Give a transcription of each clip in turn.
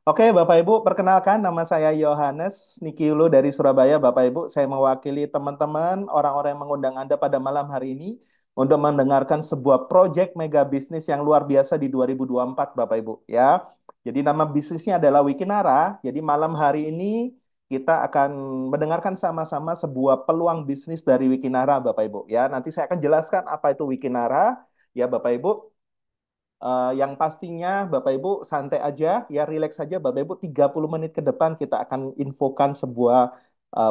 Oke, Bapak Ibu, perkenalkan nama saya Yohanes Nikiulu dari Surabaya. Bapak Ibu, saya mewakili teman-teman orang-orang yang mengundang Anda pada malam hari ini untuk mendengarkan sebuah proyek mega bisnis yang luar biasa di 2024, Bapak Ibu. Ya, jadi nama bisnisnya adalah Wikinara. Jadi malam hari ini kita akan mendengarkan sama-sama sebuah peluang bisnis dari Wikinara, Bapak Ibu. Ya, nanti saya akan jelaskan apa itu Wikinara. Ya, Bapak Ibu. Yang pastinya Bapak Ibu santai aja, ya rileks saja Bapak Ibu 30 menit ke depan kita akan infokan sebuah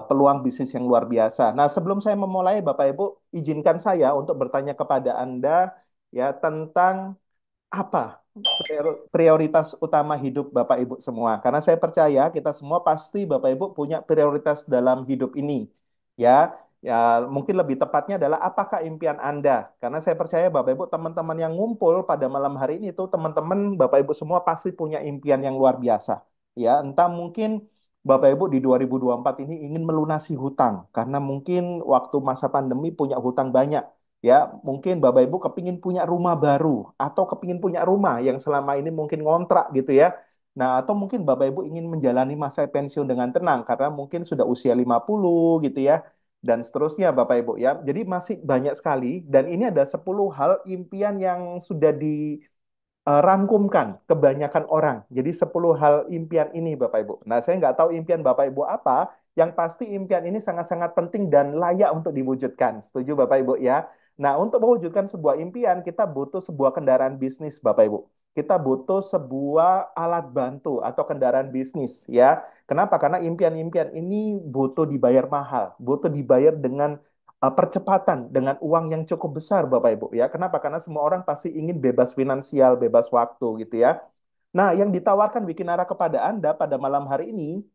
peluang bisnis yang luar biasa. Nah, sebelum saya memulai Bapak Ibu, izinkan saya untuk bertanya kepada Anda ya tentang apa prioritas utama hidup Bapak Ibu semua. Karena saya percaya kita semua pasti Bapak Ibu punya prioritas dalam hidup ini. Ya, ya mungkin lebih tepatnya adalah apakah impian Anda? Karena saya percaya Bapak Ibu teman-teman yang ngumpul pada malam hari ini itu teman-teman Bapak Ibu semua pasti punya impian yang luar biasa. Ya, entah mungkin Bapak Ibu di 2024 ini ingin melunasi hutang karena mungkin waktu masa pandemi punya hutang banyak. Ya, mungkin Bapak Ibu kepingin punya rumah baru atau kepingin punya rumah yang selama ini mungkin ngontrak gitu ya. Nah, atau mungkin Bapak Ibu ingin menjalani masa pensiun dengan tenang karena mungkin sudah usia 50 gitu ya. Dan seterusnya Bapak Ibu ya. Jadi masih banyak sekali dan ini ada 10 hal impian yang sudah dirangkumkan kebanyakan orang. Jadi 10 hal impian ini Bapak Ibu. Nah, saya nggak tahu impian Bapak Ibu apa, yang pasti impian ini sangat-sangat penting dan layak untuk diwujudkan. Setuju Bapak Ibu ya? Nah, untuk mewujudkan sebuah impian, kita butuh sebuah kendaraan bisnis Bapak Ibu. Kita butuh sebuah alat bantu atau kendaraan bisnis ya. Kenapa? Karena impian-impian ini butuh dibayar mahal, butuh dibayar dengan percepatan dengan uang yang cukup besar Bapak Ibu ya. Kenapa? Karena semua orang pasti ingin bebas finansial, bebas waktu gitu ya. Nah, yang ditawarkan Wikinara kepada Anda pada malam hari ini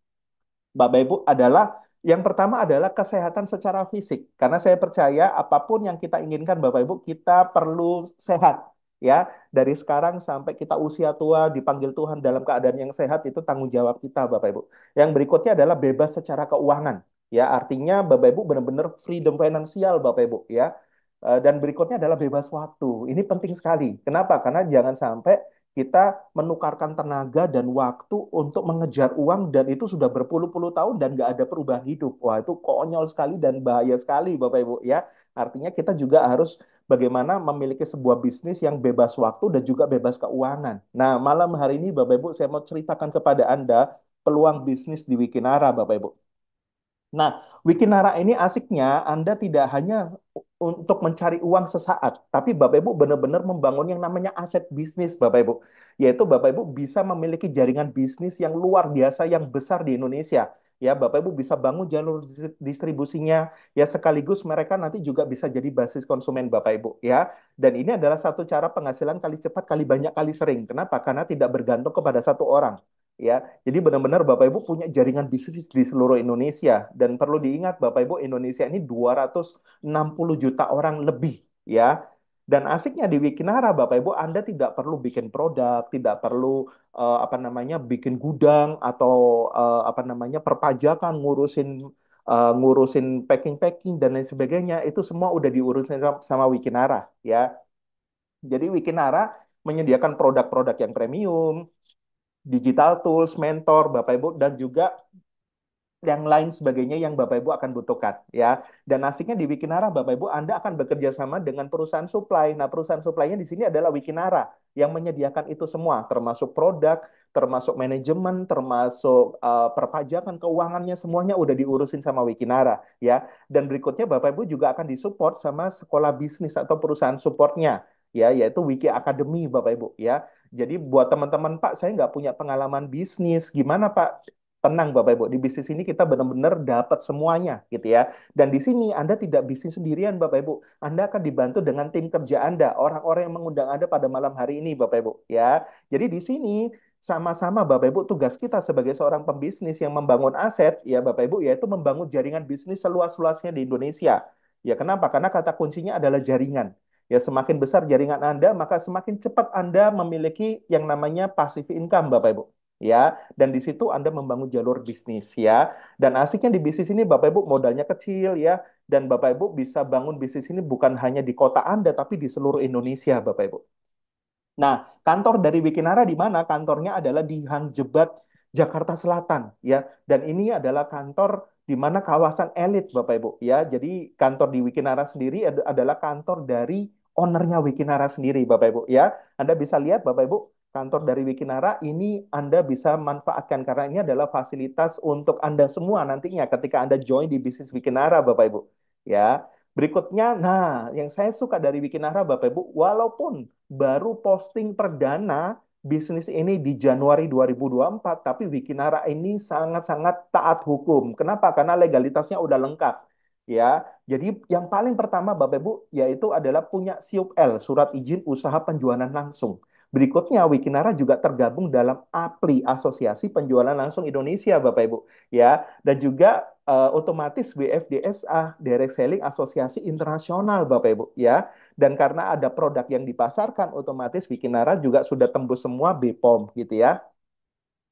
Bapak Ibu adalah yang pertama adalah kesehatan secara fisik. Karena saya percaya apapun yang kita inginkan Bapak Ibu, kita perlu sehat. Ya, dari sekarang sampai kita usia tua dipanggil Tuhan dalam keadaan yang sehat itu tanggung jawab kita Bapak Ibu. Yang berikutnya adalah bebas secara keuangan. Ya, artinya Bapak Ibu benar-benar freedom finansial Bapak Ibu ya. Dan berikutnya adalah bebas waktu. Ini penting sekali. Kenapa? Karena jangan sampai kita menukarkan tenaga dan waktu untuk mengejar uang dan itu sudah berpuluh-puluh tahun dan nggak ada perubahan hidup. Wah, itu konyol sekali dan bahaya sekali, Bapak Ibu ya. Artinya kita juga harus bagaimana memiliki sebuah bisnis yang bebas waktu dan juga bebas keuangan. Nah, malam hari ini Bapak Ibu saya mau ceritakan kepada Anda peluang bisnis di Wikinara, Bapak Ibu. Nah, Wikinara ini asiknya Anda tidak hanya untuk mencari uang sesaat, tapi Bapak Ibu benar-benar membangun yang namanya aset bisnis, Bapak Ibu. Yaitu Bapak Ibu bisa memiliki jaringan bisnis yang luar biasa, yang besar di Indonesia. Ya, Bapak Ibu bisa bangun jalur distribusinya, ya sekaligus mereka nanti juga bisa jadi basis konsumen Bapak Ibu, ya. Dan ini adalah satu cara penghasilan kali cepat, kali banyak, kali sering. Kenapa? Karena tidak bergantung kepada satu orang. Ya, jadi benar-benar Bapak Ibu punya jaringan bisnis di seluruh Indonesia dan perlu diingat Bapak Ibu Indonesia ini 260 juta orang lebih ya. Dan asiknya di Wikinara Bapak Ibu Anda tidak perlu bikin produk, tidak perlu apa namanya bikin gudang atau apa namanya perpajakan ngurusin packing-packing dan lain sebagainya itu semua udah diurusin sama Wikinara ya. Jadi Wikinara menyediakan produk-produk yang premium, digital tools, mentor, Bapak Ibu, dan juga yang lain sebagainya yang Bapak Ibu akan butuhkan ya. Dan asiknya di Wikinara Bapak Ibu Anda akan bekerja sama dengan perusahaan supply. Nah, perusahaan supply-nya di sini adalah Wikinara yang menyediakan itu semua termasuk produk, termasuk manajemen, termasuk perpajakan keuangannya semuanya udah diurusin sama Wikinara ya. Dan berikutnya Bapak Ibu juga akan disupport sama sekolah bisnis atau perusahaan supportnya ya yaitu Wiki Academy Bapak Ibu ya. Jadi buat teman-teman Pak, saya nggak punya pengalaman bisnis. Gimana Pak? Tenang Bapak Ibu, di bisnis ini kita benar-benar dapat semuanya gitu ya. Dan di sini Anda tidak bisnis sendirian Bapak Ibu. Anda akan dibantu dengan tim kerja Anda, orang-orang yang mengundang Anda pada malam hari ini Bapak Ibu ya. Jadi di sini sama-sama Bapak Ibu tugas kita sebagai seorang pembisnis yang membangun aset ya Bapak Ibu yaitu membangun jaringan bisnis seluas-luasnya di Indonesia. Ya kenapa? Karena kata kuncinya adalah jaringan. Ya semakin besar jaringan Anda, maka semakin cepat Anda memiliki yang namanya passive income Bapak Ibu. Ya, dan di situ Anda membangun jalur bisnis ya. Dan asiknya di bisnis ini Bapak Ibu modalnya kecil ya, dan Bapak Ibu bisa bangun bisnis ini bukan hanya di kota Anda tapi di seluruh Indonesia Bapak Ibu. Nah, kantor dari Wikinara di mana? Kantornya adalah di Hang Jebat, Jakarta Selatan, ya. Dan ini adalah kantor di mana kawasan elit, Bapak Ibu, ya. Jadi kantor di Wikinara sendiri adalah kantor dari ownernya Wikinara sendiri, Bapak Ibu, ya. Anda bisa lihat, Bapak Ibu, kantor dari Wikinara ini Anda bisa manfaatkan karena ini adalah fasilitas untuk Anda semua nantinya ketika Anda join di bisnis Wikinara, Bapak Ibu, ya. Berikutnya, nah, yang saya suka dari Wikinara, Bapak Ibu, walaupun baru posting perdana bisnis ini di Januari 2024, tapi Wikinara ini sangat-sangat taat hukum. Kenapa? Karena legalitasnya udah lengkap. Ya, jadi yang paling pertama Bapak Ibu yaitu adalah punya SIUP-L, Surat Izin Usaha Penjualan Langsung. Berikutnya, Wikinara juga tergabung dalam APLI, Asosiasi Penjualan Langsung Indonesia, Bapak Ibu. Ya, dan juga otomatis WFDSA, Direct Selling Asosiasi Internasional, Bapak Ibu. Ya, dan karena ada produk yang dipasarkan, otomatis Wikinara juga sudah tembus semua BPOM gitu ya.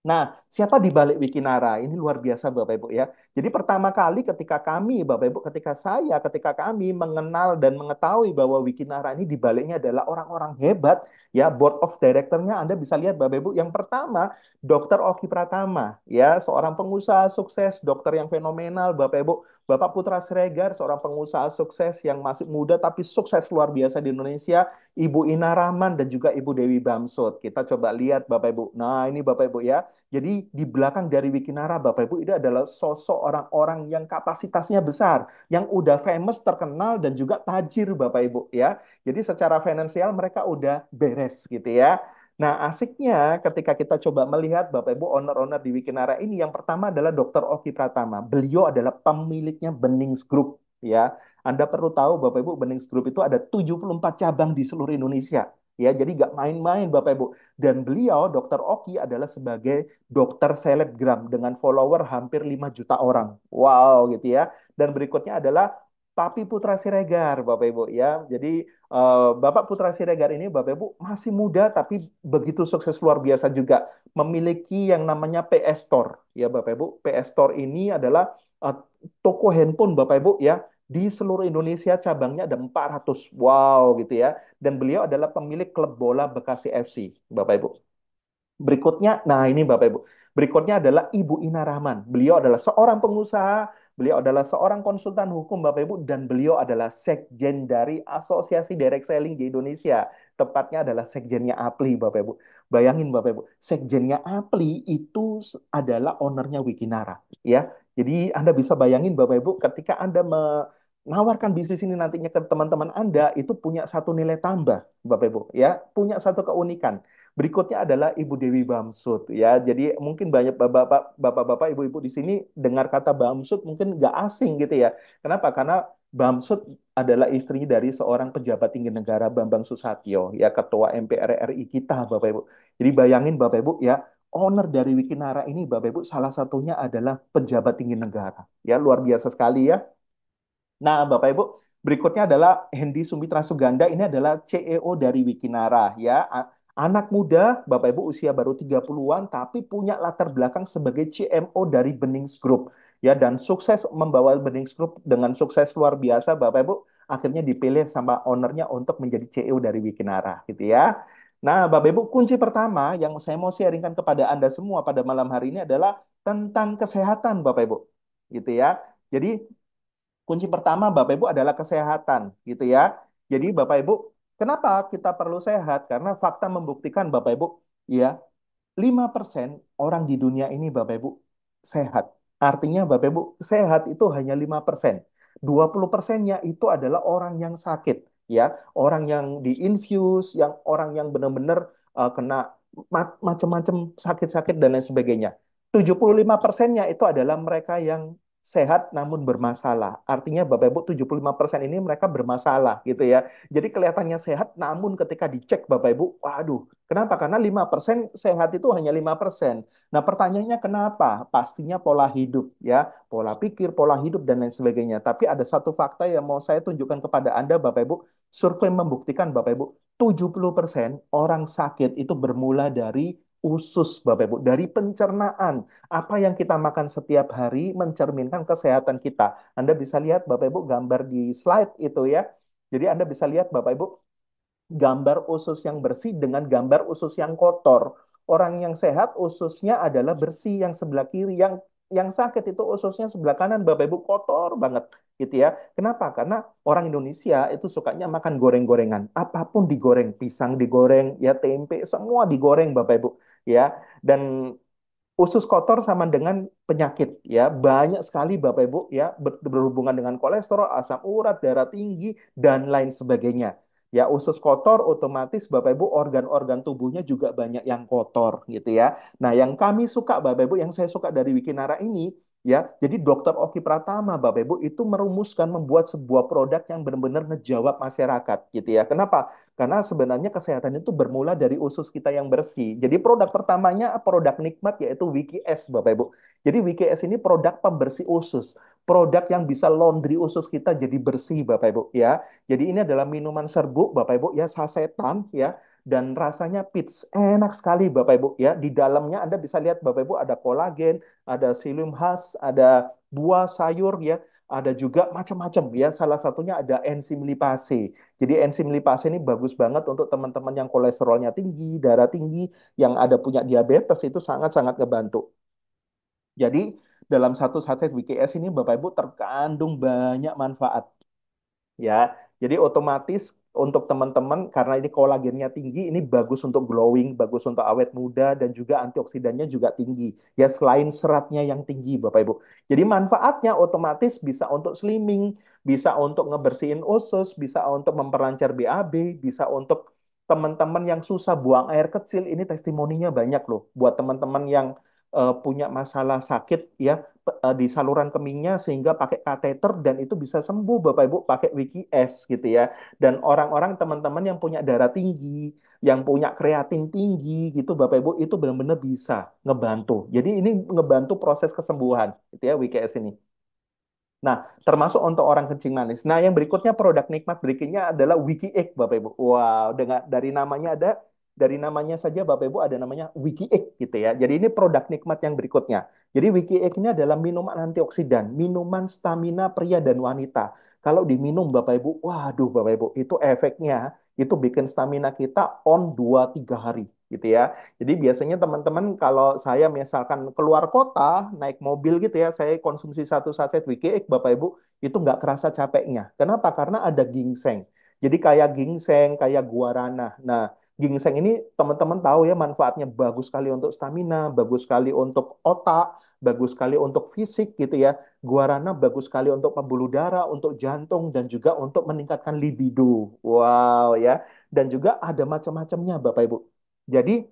Nah, siapa di balik Wikinara? Ini luar biasa Bapak Ibu ya. Jadi pertama kali ketika kami, Bapak Ibu, ketika kami mengenal dan mengetahui bahwa Wikinara ini di baliknya adalah orang-orang hebat, ya, board of director-nya Anda bisa lihat Bapak Ibu. Yang pertama, Dr. Oki Pratama, ya, seorang pengusaha sukses, dokter yang fenomenal, Bapak Ibu. Bapak Putra Siregar, seorang pengusaha sukses yang masih muda tapi sukses luar biasa di Indonesia. Ibu Ina Rahman dan juga Ibu Dewi Bamsud. Kita coba lihat Bapak Ibu. Nah, ini Bapak Ibu ya. Jadi di belakang dari Wikinara, Bapak Ibu, ini adalah sosok orang-orang yang kapasitasnya besar, yang udah famous, terkenal, dan juga tajir, Bapak Ibu, ya. Jadi secara finansial mereka udah beres, gitu ya. Nah, asiknya ketika kita coba melihat Bapak Ibu owner-owner di Wikinara ini, yang pertama adalah Dr. Oki Pratama. Beliau adalah pemiliknya Benings Group, ya. Anda perlu tahu Bapak Ibu, Benings Group itu ada 74 cabang di seluruh Indonesia. Ya, jadi nggak main-main Bapak Ibu. Dan beliau, Dr. Oki, adalah sebagai dokter selebgram dengan follower hampir 5 juta orang. Wow, gitu ya. Dan berikutnya adalah Papi Putra Siregar, Bapak Ibu ya. Jadi Bapak Putra Siregar ini, Bapak Ibu, masih muda tapi begitu sukses luar biasa juga. Memiliki yang namanya PS Store. Ya, Bapak Ibu, PS Store ini adalah eh, toko handphone, Bapak Ibu ya. Di seluruh Indonesia cabangnya ada 400. Wow, gitu ya. Dan beliau adalah pemilik klub bola Bekasi FC, Bapak Ibu. Berikutnya, nah ini Bapak Ibu. Berikutnya adalah Ibu Ina Rahman. Beliau adalah seorang pengusaha, beliau adalah seorang konsultan hukum Bapak Ibu, dan beliau adalah sekjen dari Asosiasi Direct Selling di Indonesia. Tepatnya adalah sekjennya APLI Bapak Ibu. Bayangin Bapak Ibu, sekjennya APLI itu adalah ownernya Wikinara. Ya, jadi Anda bisa bayangin Bapak Ibu ketika Anda menawarkan bisnis ini nantinya ke teman-teman Anda itu punya satu nilai tambah Bapak Ibu ya, punya satu keunikan. Berikutnya adalah Ibu Dewi Bamsud ya. Jadi mungkin banyak bapak-bapak, ibu-ibu di sini dengar kata Bamsud mungkin nggak asing gitu ya. Kenapa? Karena Bamsud adalah istri dari seorang pejabat tinggi negara Bambang Susatyo ya, ketua MPR RI kita Bapak Ibu. Jadi bayangin Bapak Ibu ya, owner dari Wikinara ini Bapak Ibu salah satunya adalah pejabat tinggi negara. Ya, luar biasa sekali ya. Nah, Bapak Ibu, berikutnya adalah Hendy Sumitra Suganda. Ini adalah CEO dari Wikinara ya. Anak muda, Bapak Ibu usia baru 30-an tapi punya latar belakang sebagai CMO dari Benings Group ya, dan sukses membawa Benings Group dengan sukses luar biasa Bapak Ibu, akhirnya dipilih sama ownernya untuk menjadi CEO dari Wikinara gitu ya. Nah, Bapak Ibu, kunci pertama yang saya mau sharingkan kepada Anda semua pada malam hari ini adalah tentang kesehatan Bapak Ibu. Gitu ya. Jadi kunci pertama Bapak Ibu adalah kesehatan gitu ya. Jadi Bapak Ibu, kenapa kita perlu sehat? Karena fakta membuktikan Bapak Ibu, ya, 5% orang di dunia ini Bapak Ibu sehat. Artinya Bapak Ibu, sehat itu hanya 5%. 20%-nya itu adalah orang yang sakit, ya. Orang yang diinfuse, yang orang yang benar-benar kena macam-macam sakit-sakit dan lain sebagainya. 75%-nya itu adalah mereka yang sehat namun bermasalah. Artinya Bapak Ibu 75% ini mereka bermasalah gitu ya. Jadi kelihatannya sehat namun ketika dicek Bapak Ibu, waduh, kenapa? Karena 5% sehat itu hanya 5%. Nah, pertanyaannya kenapa? Pastinya pola hidup ya, pola pikir, pola hidup dan lain sebagainya. Tapi ada satu fakta yang mau saya tunjukkan kepada Anda Bapak Ibu. Survei membuktikan Bapak Ibu, 70% orang sakit itu bermula dari usus Bapak Ibu, dari pencernaan. Apa yang kita makan setiap hari mencerminkan kesehatan kita. Anda bisa lihat Bapak Ibu gambar di slide itu ya. Jadi Anda bisa lihat Bapak Ibu gambar usus yang bersih dengan gambar usus yang kotor. Orang yang sehat ususnya adalah bersih yang sebelah kiri, yang sakit itu ususnya sebelah kanan, Bapak Ibu kotor banget gitu ya. Kenapa? Karena orang Indonesia itu sukanya makan goreng-gorengan. Apapun digoreng, pisang digoreng, ya tempe, semua digoreng Bapak Ibu ya. Dan usus kotor sama dengan penyakit ya. Banyak sekali Bapak Ibu ya berhubungan dengan kolesterol, asam urat, darah tinggi dan lain sebagainya. Ya, usus kotor otomatis Bapak Ibu organ-organ tubuhnya juga banyak yang kotor gitu ya. Nah, yang kami suka Bapak Ibu, yang saya suka dari Wikinara ini ya, jadi Dokter Oki Pratama Bapak Ibu itu merumuskan membuat sebuah produk yang benar-benar ngejawab masyarakat gitu ya. Kenapa? Karena sebenarnya kesehatan itu bermula dari usus kita yang bersih. Jadi produk pertamanya produk nikmat yaitu Wiki S, Bapak Ibu. Jadi Wiki S ini produk pembersih usus, produk yang bisa laundry usus kita jadi bersih, Bapak Ibu ya. Jadi ini adalah minuman serbuk, Bapak Ibu ya, sasetan ya. Dan rasanya peach, enak sekali Bapak Ibu ya. Di dalamnya Anda bisa lihat Bapak Ibu ada kolagen, ada psyllium husk, ada buah sayur ya, ada juga macam-macam ya. Salah satunya ada enzim lipase. Jadi enzim lipase ini bagus banget untuk teman-teman yang kolesterolnya tinggi, darah tinggi, yang ada punya diabetes itu sangat-sangat ngebantu. Jadi dalam satu saset WKS ini Bapak Ibu terkandung banyak manfaat ya. Jadi otomatis untuk teman-teman karena ini kolagennya tinggi, ini bagus untuk glowing, bagus untuk awet muda dan juga antioksidannya juga tinggi. Ya selain seratnya yang tinggi Bapak Ibu. Jadi manfaatnya otomatis bisa untuk slimming, bisa untuk ngebersihin usus, bisa untuk memperlancar BAB, bisa untuk teman-teman yang susah buang air kecil. Ini testimoninya banyak loh buat teman-teman yang punya masalah sakit ya di saluran kemihnya sehingga pakai kateter dan itu bisa sembuh Bapak Ibu pakai Wiki S gitu ya. Dan orang-orang teman-teman yang punya darah tinggi, yang punya kreatin tinggi gitu Bapak Ibu itu benar-benar bisa ngebantu. Jadi ini ngebantu proses kesembuhan gitu ya Wiki S ini. Nah, termasuk untuk orang kencing manis. Nah, yang berikutnya produk nikmat berikutnya adalah Wiki Egg, Bapak Ibu. Wow, dengan dari namanya saja Bapak Ibu ada namanya Wiki Egg gitu ya. Jadi ini produk nikmat yang berikutnya. Jadi Wiki Egg ini adalah minuman antioksidan, minuman stamina pria dan wanita. Kalau diminum Bapak Ibu, waduh Bapak Ibu, itu efeknya itu bikin stamina kita on 2 3 hari gitu ya. Jadi biasanya teman-teman kalau saya misalkan keluar kota, naik mobil gitu ya, saya konsumsi satu saset Wiki Bapak Ibu, itu nggak kerasa capeknya. Kenapa? Karena ada ginseng. Jadi kayak ginseng, kayak guarana. Nah, ginseng ini teman-teman tahu ya manfaatnya bagus sekali untuk stamina, bagus sekali untuk otak, bagus sekali untuk fisik gitu ya. Guarana bagus sekali untuk pembuluh darah, untuk jantung, dan juga untuk meningkatkan libido. Wow ya. Dan juga ada macam-macamnya Bapak Ibu. Jadi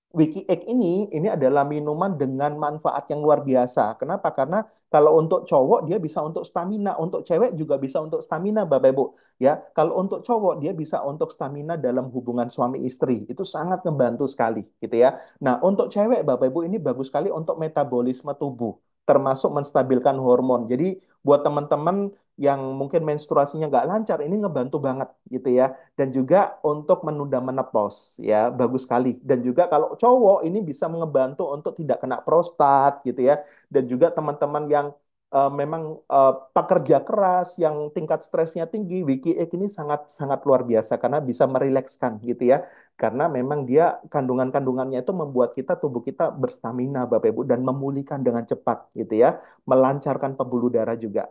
Wiki Egg ini adalah minuman dengan manfaat yang luar biasa. Kenapa? Karena kalau untuk cowok dia bisa untuk stamina, untuk cewek juga bisa untuk stamina, Bapak Ibu. Ya, kalau untuk cowok dia bisa untuk stamina dalam hubungan suami istri. Itu sangat membantu sekali, gitu ya. Nah, untuk cewek, Bapak Ibu ini bagus sekali untuk metabolisme tubuh, termasuk menstabilkan hormon. Jadi buat teman-teman yang mungkin menstruasinya nggak lancar, ini ngebantu banget, gitu ya dan juga untuk menunda menopause ya bagus sekali dan juga kalau cowok ini bisa mengebantu untuk tidak kena prostat gitu ya dan juga teman-teman yang memang pekerja keras yang tingkat stresnya tinggi Wiki Egg ini sangat sangat luar biasa karena bisa merilekskan gitu ya karena memang dia kandungan-kandungannya itu membuat kita tubuh kita berstamina Bapak Ibu dan memulihkan dengan cepat gitu ya melancarkan pembuluh darah juga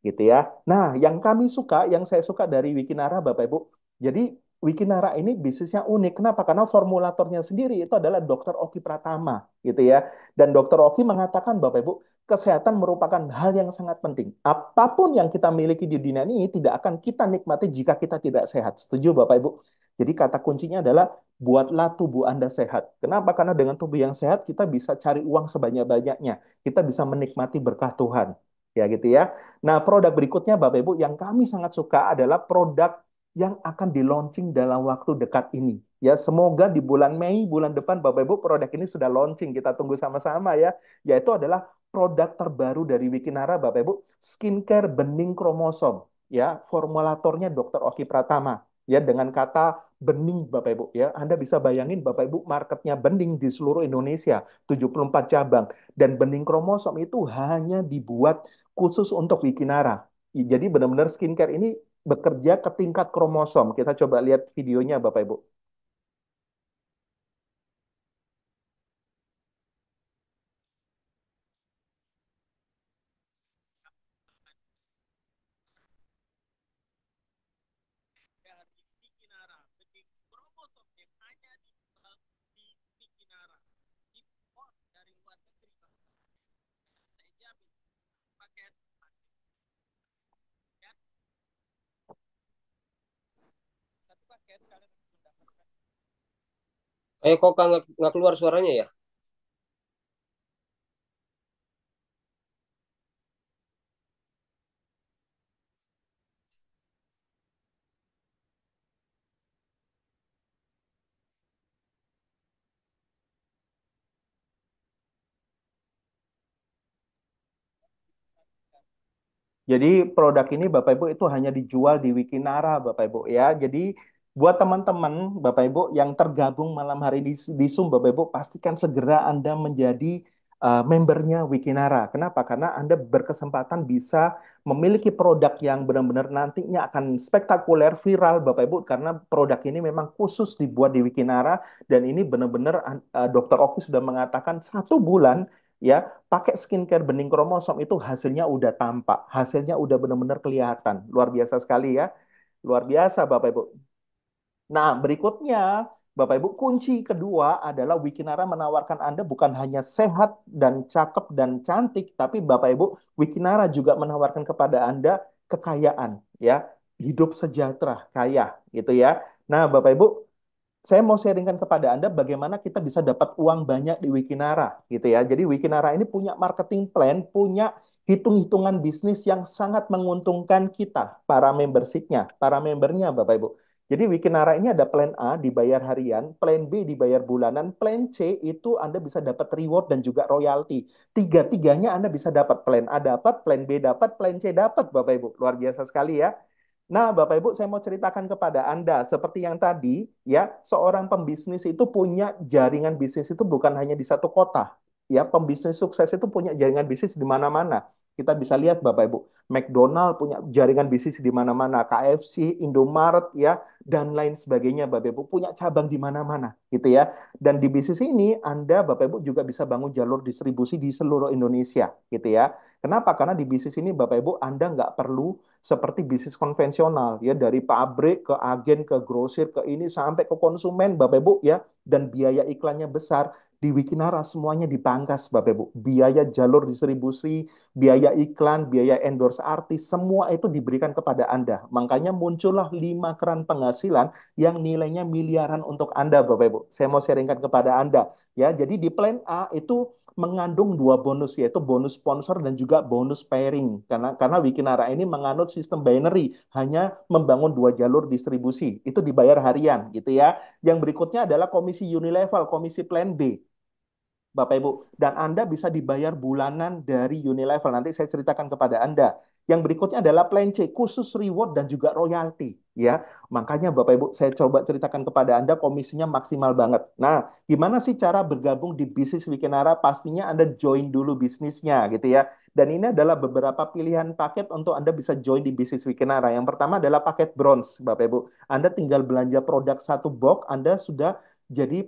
gitu ya. Nah, yang kami suka, yang saya suka dari Wikinara, Bapak Ibu, jadi Wikinara ini bisnisnya unik. Kenapa? Karena formulatornya sendiri itu adalah Dr. Oki Pratama, gitu ya. Dan Dr. Oki mengatakan, Bapak Ibu, kesehatan merupakan hal yang sangat penting. Apapun yang kita miliki di dunia ini tidak akan kita nikmati jika kita tidak sehat. Setuju, Bapak Ibu? Jadi kata kuncinya adalah buatlah tubuh Anda sehat. Kenapa? Karena dengan tubuh yang sehat kita bisa cari uang sebanyak-banyaknya. Kita bisa menikmati berkah Tuhan. Ya gitu ya. Nah, produk berikutnya Bapak Ibu yang kami sangat suka adalah produk yang akan di-launching dalam waktu dekat ini. Ya, semoga di bulan Mei bulan depan Bapak Ibu produk ini sudah launching. Kita tunggu sama-sama ya. Yaitu adalah produk terbaru dari Wikinara Bapak Ibu, skincare bening kromosom. Ya, formulatornya Dr. Oki Pratama. Ya, dengan kata bening Bapak Ibu ya. Anda bisa bayangin Bapak Ibu marketnya bening di seluruh Indonesia, 74 cabang dan bening kromosom itu hanya dibuat khusus untuk Wikinara. Jadi benar-benar skincare ini bekerja ke tingkat kromosom. Kita coba lihat videonya, Bapak Ibu. Kok nggak keluar suaranya ya? Jadi produk ini Bapak Ibu itu hanya dijual di Wikinara Bapak Ibu ya. Jadi buat teman-teman Bapak Ibu yang tergabung malam hari di Zoom Bapak Ibu pastikan segera Anda menjadi membernya Wikinara. Kenapa? Karena Anda berkesempatan bisa memiliki produk yang benar-benar nantinya akan spektakuler, viral Bapak Ibu karena produk ini memang khusus dibuat di Wikinara dan ini benar-benar Dokter Oki sudah mengatakan 1 bulan ya pakai skincare bening kromosom itu hasilnya udah tampak, hasilnya udah benar-benar kelihatan. Luar biasa sekali ya. Luar biasa Bapak Ibu. Nah, berikutnya Bapak Ibu, kunci kedua adalah Wikinara menawarkan Anda bukan hanya sehat dan cakep dan cantik, tapi Bapak Ibu, Wikinara juga menawarkan kepada Anda kekayaan ya, hidup sejahtera, kaya gitu ya. Nah, Bapak Ibu, saya mau sharingkan kepada Anda bagaimana kita bisa dapat uang banyak di Wikinara gitu ya. Jadi Wikinara ini punya marketing plan, punya hitung-hitungan bisnis yang sangat menguntungkan kita, para membershipnya, para membernya Bapak Ibu. Jadi Wikinara ini ada plan A dibayar harian, plan B dibayar bulanan, plan C itu Anda bisa dapat reward dan juga royalti. Tiga-tiganya Anda bisa dapat, plan A dapat, plan B dapat, plan C dapat Bapak Ibu. Luar biasa sekali ya. Nah, Bapak Ibu, saya mau ceritakan kepada Anda, seperti yang tadi, ya, seorang pembisnis itu punya jaringan bisnis itu bukan hanya di satu kota. Ya, pembisnis sukses itu punya jaringan bisnis di mana-mana. Kita bisa lihat, Bapak Ibu, McDonald punya jaringan bisnis di mana-mana, KFC, Indomaret, ya, dan lain sebagainya, Bapak Ibu, punya cabang di mana-mana, gitu ya. Dan di bisnis ini, Anda, Bapak Ibu, juga bisa bangun jalur distribusi di seluruh Indonesia, gitu ya. Kenapa? Karena di bisnis ini, Bapak Ibu, Anda nggak perlu seperti bisnis konvensional ya dari pabrik ke agen ke grosir ke ini sampai ke konsumen Bapak Ibu ya dan biaya iklannya besar di Wikinara semuanya dipangkas Bapak Ibu biaya jalur distribusi biaya iklan biaya endorse artis semua itu diberikan kepada Anda makanya muncullah 5 keran penghasilan yang nilainya miliaran untuk Anda Bapak Ibu saya mau sharingkan kepada Anda ya jadi di plan A itu mengandung 2 bonus yaitu bonus sponsor dan juga bonus pairing karena Wikinara ini menganut sistem binary hanya membangun 2 jalur distribusi itu dibayar harian gitu ya yang berikutnya adalah komisi unilevel komisi plan B Bapak Ibu, dan Anda bisa dibayar bulanan dari Unilevel. Nanti saya ceritakan kepada Anda. Yang berikutnya adalah plan C, khusus reward dan juga royalti. Ya, makanya Bapak Ibu, saya coba ceritakan kepada Anda komisinya maksimal banget. Nah, gimana sih cara bergabung di bisnis Wikinara? Pastinya Anda join dulu bisnisnya, gitu ya. Dan ini adalah beberapa pilihan paket untuk Anda bisa join di bisnis Wikinara. Yang pertama adalah paket bronze, Bapak Ibu. Anda tinggal belanja produk 1 box, Anda sudah jadi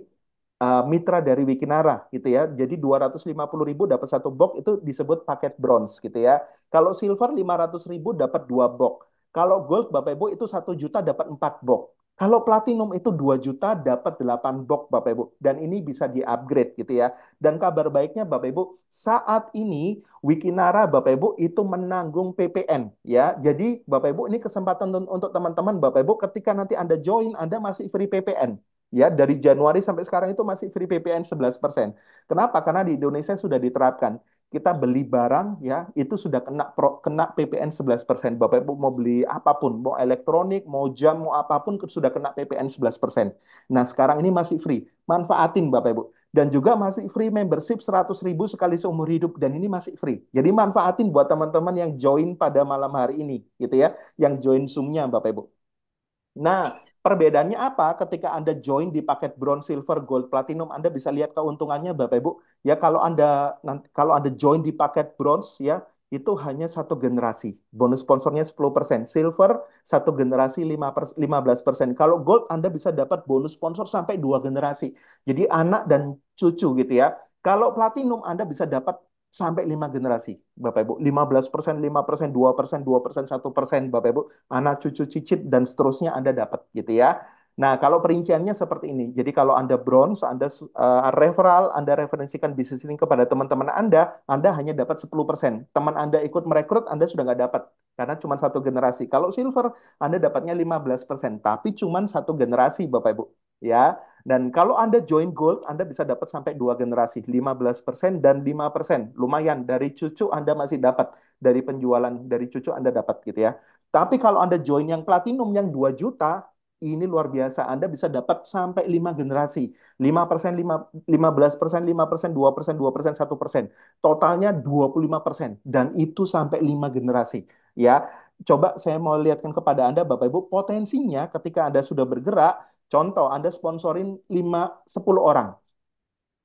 mitra dari Wikinara gitu ya. Jadi 250.000 dapat 1 box itu disebut paket bronze gitu ya. Kalau silver 500.000 dapat 2 box. Kalau gold Bapak Ibu itu 1 juta dapat 4 box. Kalau platinum itu 2 juta dapat 8 box Bapak Ibu. Dan ini bisa di-upgrade gitu ya. Dan kabar baiknya Bapak Ibu, saat ini Wikinara Bapak Ibu itu menanggung PPN ya. Jadi Bapak Ibu ini kesempatan untuk teman-teman Bapak Ibu ketika nanti Anda join Anda masih free PPN. Ya, dari Januari sampai sekarang itu masih free PPN 11%. Kenapa? Karena di Indonesia sudah diterapkan. Kita beli barang ya, itu sudah kena PPN 11%. Bapak Ibu mau beli apapun, mau elektronik, mau jam, mau apapun sudah kena PPN 11%. Nah, sekarang ini masih free. Manfaatin Bapak Ibu. Dan juga masih free membership 100.000 sekali seumur hidup dan ini masih free. Jadi manfaatin buat teman-teman yang join pada malam hari ini gitu ya, yang join Zoom-nya Bapak Ibu. Nah, perbedaannya apa? Ketika Anda join di paket bronze, silver, gold, platinum, Anda bisa lihat keuntungannya, Bapak Ibu. Ya, kalau Anda join di paket bronze, ya, itu hanya satu generasi. Bonus sponsornya 10%. Silver, satu generasi 15%. Kalau gold, Anda bisa dapat bonus sponsor sampai dua generasi. Jadi anak dan cucu gitu ya. Kalau platinum, Anda bisa dapat sampai lima generasi, Bapak Ibu. 15%, 5%, 2%, 2%, 1%, Bapak Ibu. Anak, cucu, cicit, dan seterusnya Anda dapat gitu ya. Nah, kalau perinciannya seperti ini. Jadi kalau Anda bronze, Anda referral, Anda referensikan bisnis ini kepada teman-teman Anda hanya dapat 10%. Teman Anda ikut merekrut, Anda sudah nggak dapat. Karena cuma satu generasi. Kalau silver, Anda dapatnya 15%. Tapi cuma satu generasi, Bapak Ibu. Ya, dan kalau Anda join gold, Anda bisa dapat sampai dua generasi, 15% dan 5%. Lumayan, dari cucu Anda masih dapat. Dari penjualan dari cucu Anda dapat gitu ya. Tapi kalau Anda join yang platinum yang 2 juta, ini luar biasa. Anda bisa dapat sampai 5 generasi. 5%, 15%, 5%, 2%, 2%, 1%. Totalnya 25%. Dan itu sampai 5 generasi. Ya, coba saya mau lihatkan kepada Anda, Bapak Ibu, potensinya ketika Anda sudah bergerak, contoh Anda sponsorin 10 orang.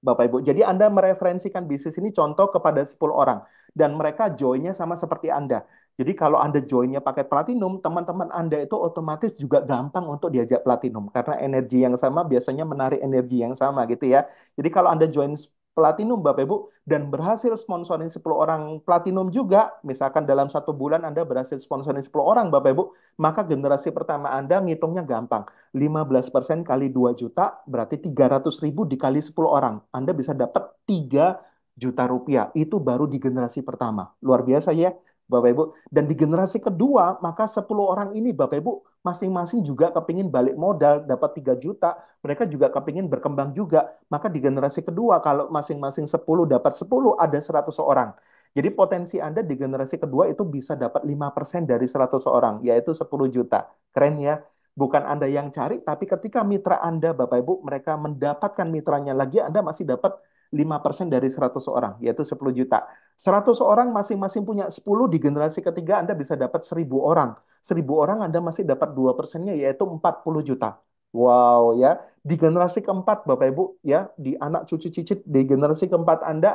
Bapak Ibu. Jadi Anda mereferensikan bisnis ini contoh kepada 10 orang dan mereka joinnya sama seperti Anda. Jadi kalau Anda joinnya paket platinum, teman-teman Anda itu otomatis juga gampang untuk diajak platinum karena energi yang sama biasanya menarik energi yang sama gitu ya. Jadi kalau Anda join platinum Bapak Ibu dan berhasil sponsorin 10 orang platinum juga, misalkan dalam satu bulan Anda berhasil sponsorin 10 orang Bapak Ibu, maka generasi pertama Anda ngitungnya gampang. 15% kali 2 juta berarti 300.000 dikali 10 orang. Anda bisa dapat 3 juta rupiah. Itu baru di generasi pertama. Luar biasa ya, Bapak Ibu. Dan di generasi kedua, maka 10 orang ini, Bapak Ibu, masing-masing juga kepingin balik modal, dapat 3 juta. Mereka juga kepingin berkembang juga. Maka di generasi kedua, kalau masing-masing 10 dapat 10, ada 100 orang. Jadi potensi Anda di generasi kedua itu bisa dapat 5% dari 100 orang, yaitu 10 juta. Keren ya? Bukan Anda yang cari, tapi ketika mitra Anda, Bapak Ibu, mereka mendapatkan mitranya lagi, Anda masih dapat 5% dari 100 orang, yaitu 10 juta. 100 orang masing-masing punya 10, di generasi ketiga Anda bisa dapat 1000 orang. 1000 orang Anda masih dapat 2%-nya, yaitu 40 juta. Wow ya, di generasi keempat Bapak Ibu ya, di anak cucu cicit di generasi keempat Anda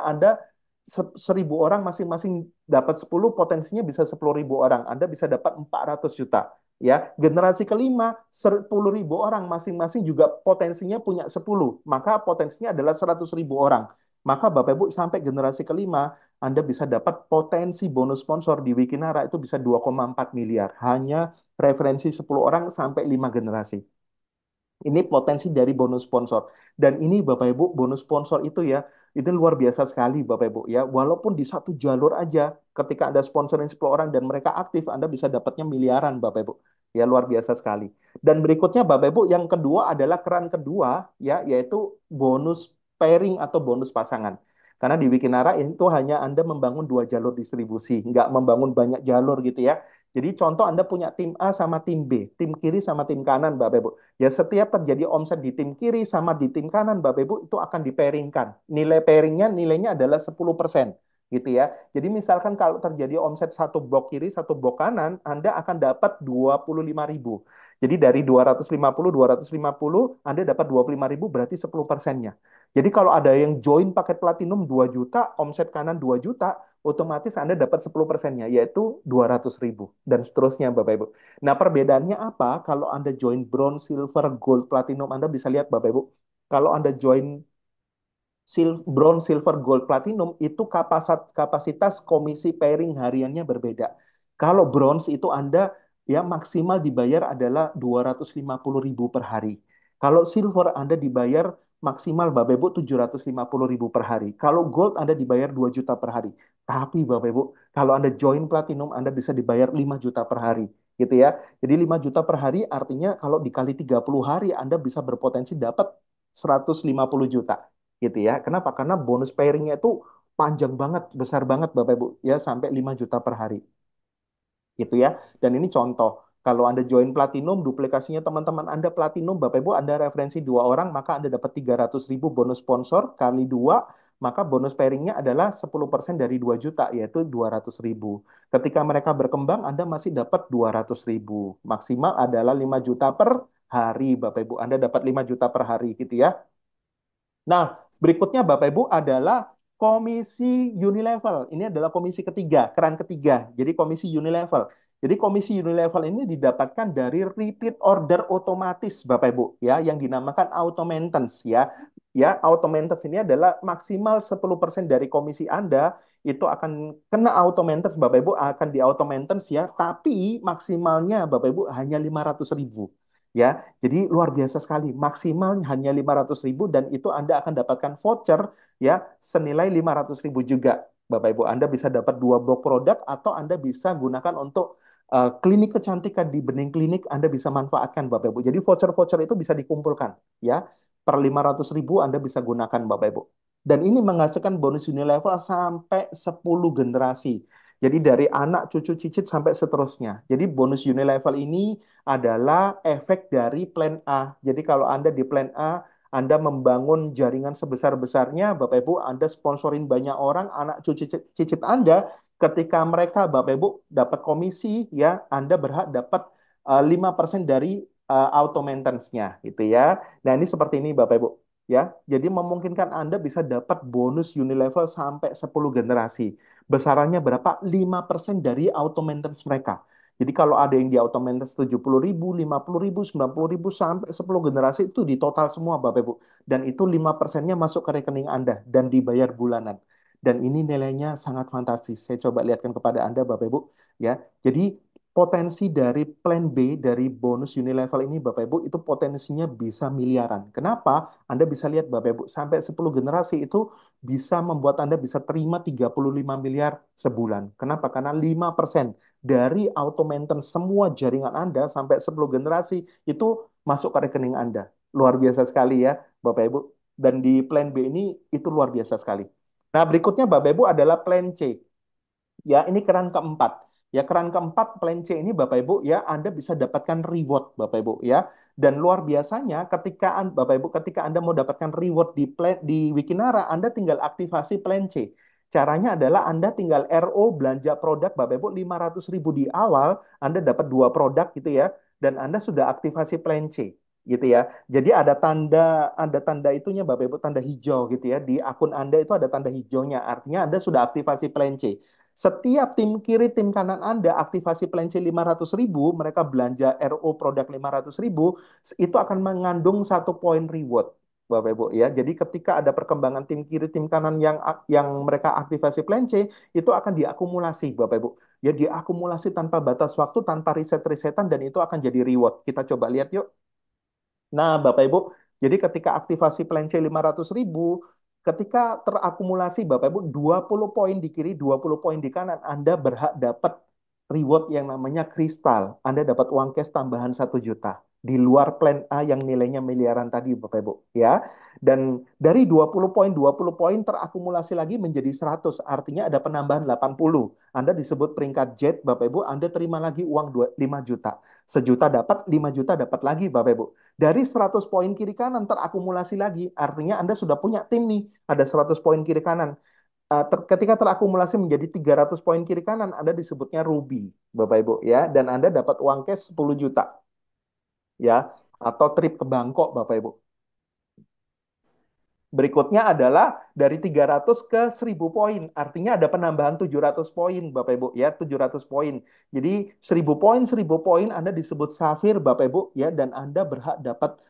1000 orang masing-masing dapat 10, potensinya bisa 10.000 orang. Anda bisa dapat 400 juta. Ya, generasi kelima 10.000 orang masing-masing juga potensinya punya 10, maka potensinya adalah 100.000 orang. Maka Bapak Ibu sampai generasi kelima Anda bisa dapat potensi bonus sponsor di Wikinara itu bisa 2,4 miliar hanya referensi 10 orang sampai 5 generasi. Ini potensi dari bonus sponsor. Dan ini Bapak Ibu, bonus sponsor itu ya, itu luar biasa sekali Bapak Ibu ya. Walaupun di satu jalur aja, ketika Anda sponsorin 10 orang dan mereka aktif, Anda bisa dapatnya miliaran Bapak Ibu. Ya luar biasa sekali. Dan berikutnya Bapak Ibu, yang kedua adalah keran kedua ya, yaitu bonus pairing atau bonus pasangan. Karena di Wikinara itu hanya Anda membangun dua jalur distribusi, nggak membangun banyak jalur gitu ya. Jadi contoh Anda punya tim A sama tim B, tim kiri sama tim kanan Bapak Ibu. Ya setiap terjadi omset di tim kiri sama di tim kanan, Bapak Ibu, itu akan dipairingkan. Nilai pairingnya nilainya adalah 10%. Gitu ya. Jadi misalkan kalau terjadi omset satu blok kiri, satu blok kanan, Anda akan dapat 25.000. Jadi dari 250, Anda dapat 25.000 berarti 10%-nya. Jadi kalau ada yang join paket platinum 2 juta, omset kanan 2 juta, otomatis Anda dapat 10%-nya, yaitu 200.000. Dan seterusnya Bapak Ibu. Nah, perbedaannya apa? Kalau Anda join bronze, silver, gold, platinum, Anda bisa lihat Bapak Ibu. Kalau Anda join bronze, silver, gold, platinum, itu kapasitas komisi pairing hariannya berbeda. Kalau bronze itu Anda ya maksimal dibayar adalah 250.000 per hari. Kalau silver Anda dibayar maksimal Bapak Ibu 750.000 per hari. Kalau gold Anda dibayar 2 juta per hari. Tapi Bapak Ibu, kalau Anda join platinum Anda bisa dibayar 5 juta per hari gitu ya. Jadi 5 juta per hari artinya kalau dikali 30 hari Anda bisa berpotensi dapat 150 juta gitu ya. Kenapa? Karena bonus pairingnya itu panjang banget, besar banget Bapak Ibu ya sampai 5 juta per hari gitu ya. Dan ini contoh. Kalau Anda join Platinum, duplikasinya teman-teman Anda Platinum, Bapak Ibu, Anda referensi dua orang, maka Anda dapat 300.000 bonus sponsor kali dua, maka bonus pairingnya adalah 10% dari 2 juta, yaitu 200.000. Ketika mereka berkembang, Anda masih dapat 200.000. Maksimal adalah 5 juta per hari, Bapak Ibu. Anda dapat 5 juta per hari gitu ya. Nah, berikutnya Bapak Ibu adalah Komisi Unilevel ini adalah komisi ketiga, keran ketiga. Jadi komisi Unilevel. Jadi komisi Unilevel ini didapatkan dari repeat order otomatis, Bapak Ibu, ya, yang dinamakan auto maintenance, ya. Ya, auto maintenance ini adalah maksimal 10% dari komisi Anda itu akan kena auto maintenance, Bapak Ibu, akan di auto maintenance, ya, tapi maksimalnya Bapak Ibu hanya 500.000. Ya, jadi luar biasa sekali. Maksimal hanya 500.000 dan itu Anda akan dapatkan voucher, ya, senilai 500.000 juga. Bapak Ibu, Anda bisa dapat dua blok produk atau Anda bisa gunakan untuk klinik kecantikan di Bening Klinik, Anda bisa manfaatkan Bapak Ibu. Jadi voucher-voucher itu bisa dikumpulkan, ya. Per 500.000 Anda bisa gunakan Bapak Ibu. Dan ini menghasilkan bonus Unilevel sampai 10 generasi. Jadi dari anak, cucu, cicit sampai seterusnya. Jadi bonus Unilevel ini adalah efek dari plan A. Jadi kalau Anda di plan A, Anda membangun jaringan sebesar-besarnya, Bapak Ibu, Anda sponsorin banyak orang, anak cucu cicit Anda, ketika mereka, Bapak Ibu, dapat komisi, ya, Anda berhak dapat 5% dari auto maintenance-nya, gitu ya. Nah, ini seperti ini, Bapak Ibu. Ya, jadi memungkinkan Anda bisa dapat bonus Unilevel sampai 10 generasi. Besarannya berapa? 5% dari auto maintenance mereka. Jadi kalau ada yang di auto maintenance 70.000, 50.000, 90.000 sampai 10 generasi itu di total semua Bapak Ibu. Dan itu 5%-nya masuk ke rekening Anda dan dibayar bulanan. Dan ini nilainya sangat fantastis. Saya coba lihatkan kepada Anda Bapak Ibu, ya. Jadi potensi dari plan B dari bonus Unilevel ini Bapak Ibu itu potensinya bisa miliaran. Kenapa? Anda bisa lihat Bapak Ibu sampai 10 generasi itu bisa membuat Anda bisa terima 35 miliar sebulan. Kenapa? Karena 5% dari auto maintenance semua jaringan Anda sampai 10 generasi itu masuk ke rekening Anda. Luar biasa sekali ya, Bapak Ibu. Dan di plan B ini itu luar biasa sekali. Nah, berikutnya Bapak Ibu adalah plan C. Ya, ini keran keempat. Ya, keran keempat plan C ini Bapak Ibu, ya, Anda bisa dapatkan reward Bapak Ibu, ya. Dan luar biasanya ketika Bapak Ibu ketika Anda mau dapatkan reward di Wikinara, Anda tinggal aktivasi plan C. Caranya adalah Anda tinggal RO belanja produk Bapak Ibu 500.000 di awal, Anda dapat dua produk gitu ya, dan Anda sudah aktivasi plan C gitu ya. Jadi ada tanda itunya Bapak Ibu, tanda hijau gitu ya. Di akun Anda itu ada tanda hijaunya, artinya Anda sudah aktivasi plan C. Setiap tim kiri, tim kanan Anda aktivasi plan C 500.000, mereka belanja RO produk 500.000, itu akan mengandung 1 poin reward. Bapak Ibu ya. Jadi ketika ada perkembangan tim kiri, tim kanan yang mereka aktivasi plan C, itu akan diakumulasi Bapak Ibu. Ya diakumulasi tanpa batas waktu, tanpa riset-risetan dan itu akan jadi reward. Kita coba lihat yuk. Nah, Bapak Ibu, jadi ketika aktivasi plan C 500.000, ketika terakumulasi Bapak Ibu 20 poin di kiri, 20 poin di kanan, Anda berhak dapat reward yang namanya kristal. Anda dapat uang cash tambahan 1 juta. Di luar plan A yang nilainya miliaran tadi Bapak Ibu. Ya. Dan dari 20 poin, 20 poin terakumulasi lagi menjadi 100. Artinya ada penambahan 80. Anda disebut peringkat jet Bapak Ibu, Anda terima lagi uang 5 juta. Sejuta dapat, 5 juta dapat lagi Bapak Ibu. Dari 100 poin kiri kanan terakumulasi lagi. Artinya Anda sudah punya tim nih. Ada 100 poin kiri kanan. Ketika terakumulasi menjadi 300 poin kiri kanan, Anda disebutnya Ruby, Bapak Ibu ya. Dan Anda dapat uang cash 10 juta ya. Atau trip ke Bangkok, Bapak Ibu. Berikutnya adalah dari 300 ke 1000 poin. Artinya ada penambahan 700 poin, Bapak Ibu, ya, 700 poin. Jadi 1000 poin, 1000 poin Anda disebut Safir, Bapak Ibu, ya, dan Anda berhak dapat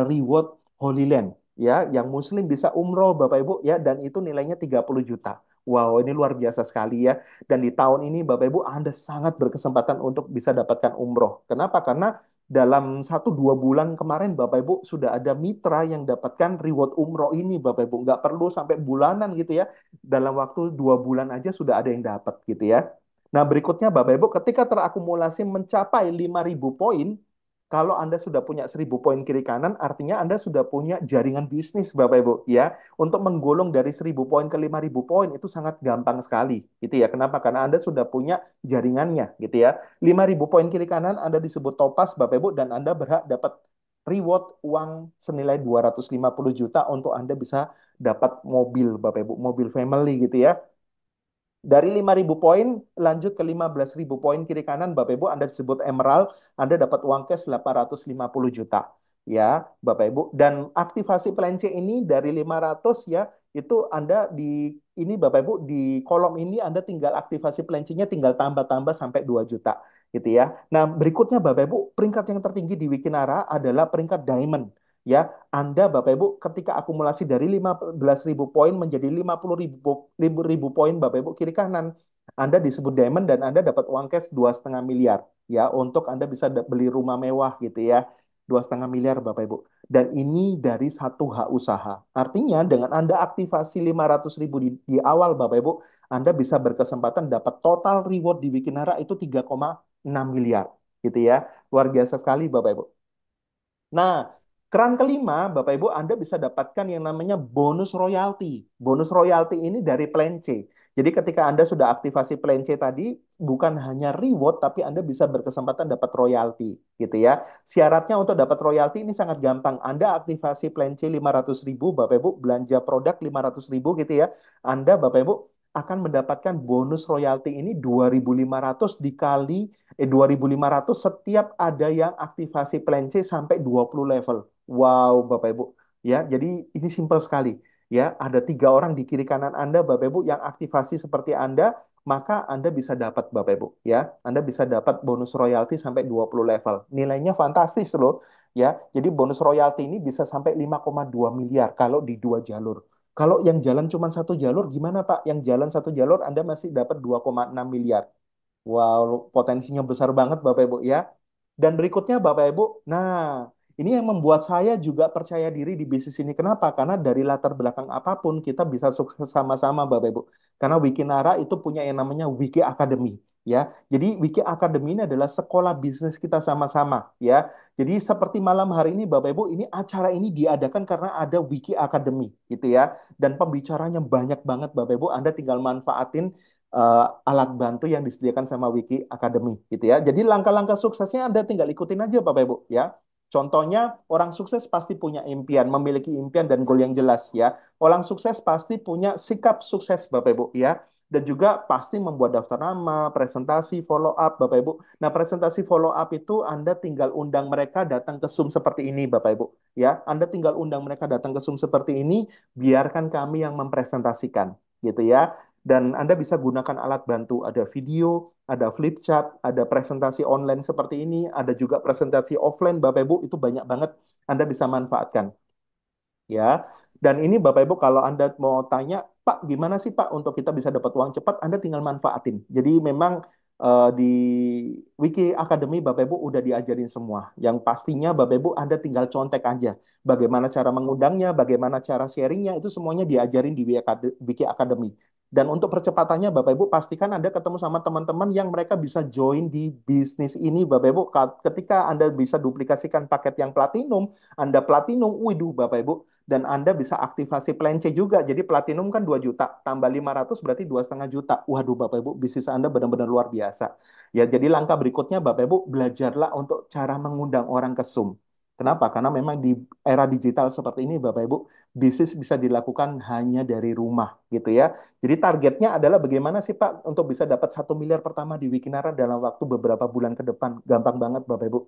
reward Holy Land, ya, yang muslim bisa umroh, Bapak Ibu, ya, dan itu nilainya 30 juta. Wow, ini luar biasa sekali ya. Dan di tahun ini Bapak Ibu Anda sangat berkesempatan untuk bisa dapatkan umroh. Kenapa? Karena dalam 1 2 bulan kemarin Bapak Ibu sudah ada mitra yang dapatkan reward umroh ini Bapak Ibu. Nggak perlu sampai bulanan gitu ya. Dalam waktu 2 bulan aja sudah ada yang dapat gitu ya. Nah berikutnya Bapak Ibu ketika terakumulasi mencapai 5.000 poin, kalau Anda sudah punya 1.000 poin kiri kanan, artinya Anda sudah punya jaringan bisnis Bapak Ibu ya. Untuk menggolong dari 1.000 poin ke 5.000 poin itu sangat gampang sekali gitu ya. Kenapa? Karena Anda sudah punya jaringannya gitu ya. 5.000 poin kiri kanan Anda disebut topas Bapak Ibu dan Anda berhak dapat reward uang senilai 250 juta untuk Anda bisa dapat mobil Bapak Ibu, mobil family gitu ya. Dari 5.000 poin lanjut ke 15.000 poin kiri kanan Bapak Ibu Anda disebut emerald, Anda dapat uang cash 850 juta. Ya, Bapak Ibu. Dan aktivasi plan C ini dari 500 ya itu Anda di ini Bapak Ibu di kolom ini Anda tinggal aktivasi pelancingnya tinggal tambah-tambah sampai 2 juta gitu ya. Nah, berikutnya Bapak Ibu, peringkat yang tertinggi di Wikinara adalah peringkat diamond ya. Anda Bapak Ibu ketika akumulasi dari 15.000 poin menjadi 50.000 poin Bapak Ibu kiri kanan Anda disebut diamond dan Anda dapat uang cash 2,5 miliar ya untuk Anda bisa beli rumah mewah gitu ya. 2,5 miliar Bapak Ibu. Dan ini dari satu hak usaha. Artinya dengan Anda aktivasi 500.000 di awal Bapak Ibu, Anda bisa berkesempatan dapat total reward di Wikinara itu 3,6 miliar gitu ya. Luar biasa sekali Bapak Ibu. Nah, keran kelima, Bapak Ibu, Anda bisa dapatkan yang namanya bonus royalti. Bonus royalti ini dari plan C. Jadi ketika Anda sudah aktivasi plan C tadi, bukan hanya reward, tapi Anda bisa berkesempatan dapat royalti, gitu ya. Syaratnya untuk dapat royalti ini sangat gampang. Anda aktivasi plan C 500.000, Bapak Ibu, belanja produk 500.000 gitu ya. Anda, Bapak Ibu, akan mendapatkan bonus royalti ini 2.500 dikali 2.500 setiap ada yang aktivasi plan C sampai 20 level. Wow, Bapak Ibu. Ya, jadi ini simpel sekali. Ya, ada 3 orang di kiri kanan Anda, Bapak Ibu, yang aktivasi seperti Anda, maka Anda bisa dapat, Bapak Ibu. Ya, Anda bisa dapat bonus royalti sampai 20 level. Nilainya fantastis loh. Ya, jadi bonus royalti ini bisa sampai 5,2 miliar kalau di 2 jalur. Kalau yang jalan cuma 1 jalur, gimana Pak? Yang jalan 1 jalur Anda masih dapat 2,6 miliar. Wow, potensinya besar banget Bapak Ibu ya. Dan berikutnya Bapak Ibu, nah ini yang membuat saya juga percaya diri di bisnis ini. Kenapa? Karena dari latar belakang apapun kita bisa sukses sama-sama Bapak Ibu. Karena Wikinara itu punya yang namanya Wiki Academy ya. Jadi Wiki Academy ini adalah sekolah bisnis kita sama-sama ya. Jadi seperti malam hari ini Bapak Ibu, ini acara ini diadakan karena ada Wiki Academy gitu ya. Dan pembicaranya banyak banget Bapak Ibu. Anda tinggal manfaatin alat bantu yang disediakan sama Wiki Academy gitu ya. Jadi langkah-langkah suksesnya Anda tinggal ikutin aja Bapak Ibu ya. Contohnya orang sukses pasti punya impian, memiliki impian dan goal yang jelas ya. Orang sukses pasti punya sikap sukses Bapak Ibu ya. Dan juga pasti membuat daftar nama, presentasi, follow up Bapak Ibu. Nah, presentasi follow up itu Anda tinggal undang mereka datang ke Zoom seperti ini Bapak Ibu ya. Anda tinggal undang mereka datang ke Zoom seperti ini, biarkan kami yang mempresentasikan gitu ya. Dan Anda bisa gunakan alat bantu, ada video, ada flip chart, ada presentasi online seperti ini, ada juga presentasi offline, Bapak Ibu, itu banyak banget Anda bisa manfaatkan. Ya, dan ini Bapak Ibu kalau Anda mau tanya, Pak, gimana sih Pak untuk kita bisa dapat uang cepat? Anda tinggal manfaatin. Jadi memang di Wiki Academy Bapak Ibu udah diajarin semua. Yang pastinya Bapak Ibu Anda tinggal contek aja. Bagaimana cara mengundangnya, bagaimana cara sharingnya, itu semuanya diajarin di Wiki Academy. Dan untuk percepatannya Bapak Ibu pastikan Anda ketemu sama teman-teman yang mereka bisa join di bisnis ini Bapak Ibu. Ketika Anda bisa duplikasikan paket yang platinum, Anda platinum, widuh Bapak Ibu, dan Anda bisa aktivasi plan C juga. Jadi platinum kan 2 juta, tambah 500 berarti 2,5 juta. Waduh Bapak Ibu, bisnis Anda benar-benar luar biasa. Ya, jadi langkah berikutnya Bapak Ibu, belajarlah untuk cara mengundang orang ke Zoom. Kenapa? Karena memang di era digital seperti ini Bapak Ibu, bisnis bisa dilakukan hanya dari rumah gitu ya. Jadi targetnya adalah bagaimana sih Pak untuk bisa dapat 1 miliar pertama di Wikinara dalam waktu beberapa bulan ke depan. Gampang banget Bapak Ibu.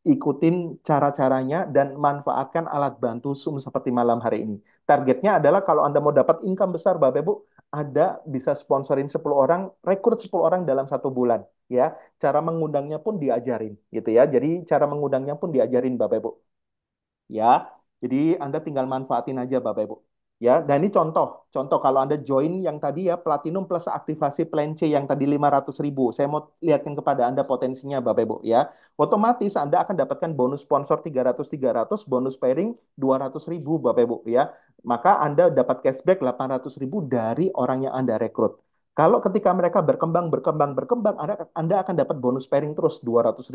Ikutin cara-caranya dan manfaatkan alat bantu Zoom seperti malam hari ini. Targetnya adalah kalau Anda mau dapat income besar, Bapak Ibu, ada bisa sponsorin 10 orang, rekrut 10 orang dalam 1 bulan. Ya, cara mengundangnya pun diajarin, gitu ya. Jadi cara mengundangnya pun diajarin, Bapak Ibu. Ya, jadi Anda tinggal manfaatin aja Bapak Ibu. Ya, dan ini contoh kalau Anda join yang tadi ya Platinum plus aktivasi plan C yang tadi 500.000. Saya mau lihatkan kepada Anda potensinya Bapak Ibu ya. Otomatis Anda akan dapatkan bonus sponsor 300 bonus pairing 200.000 Bapak Ibu ya. Maka Anda dapat cashback 800.000 dari orang yang Anda rekrut. Kalau ketika mereka berkembang, Anda akan dapat bonus pairing terus 200.000,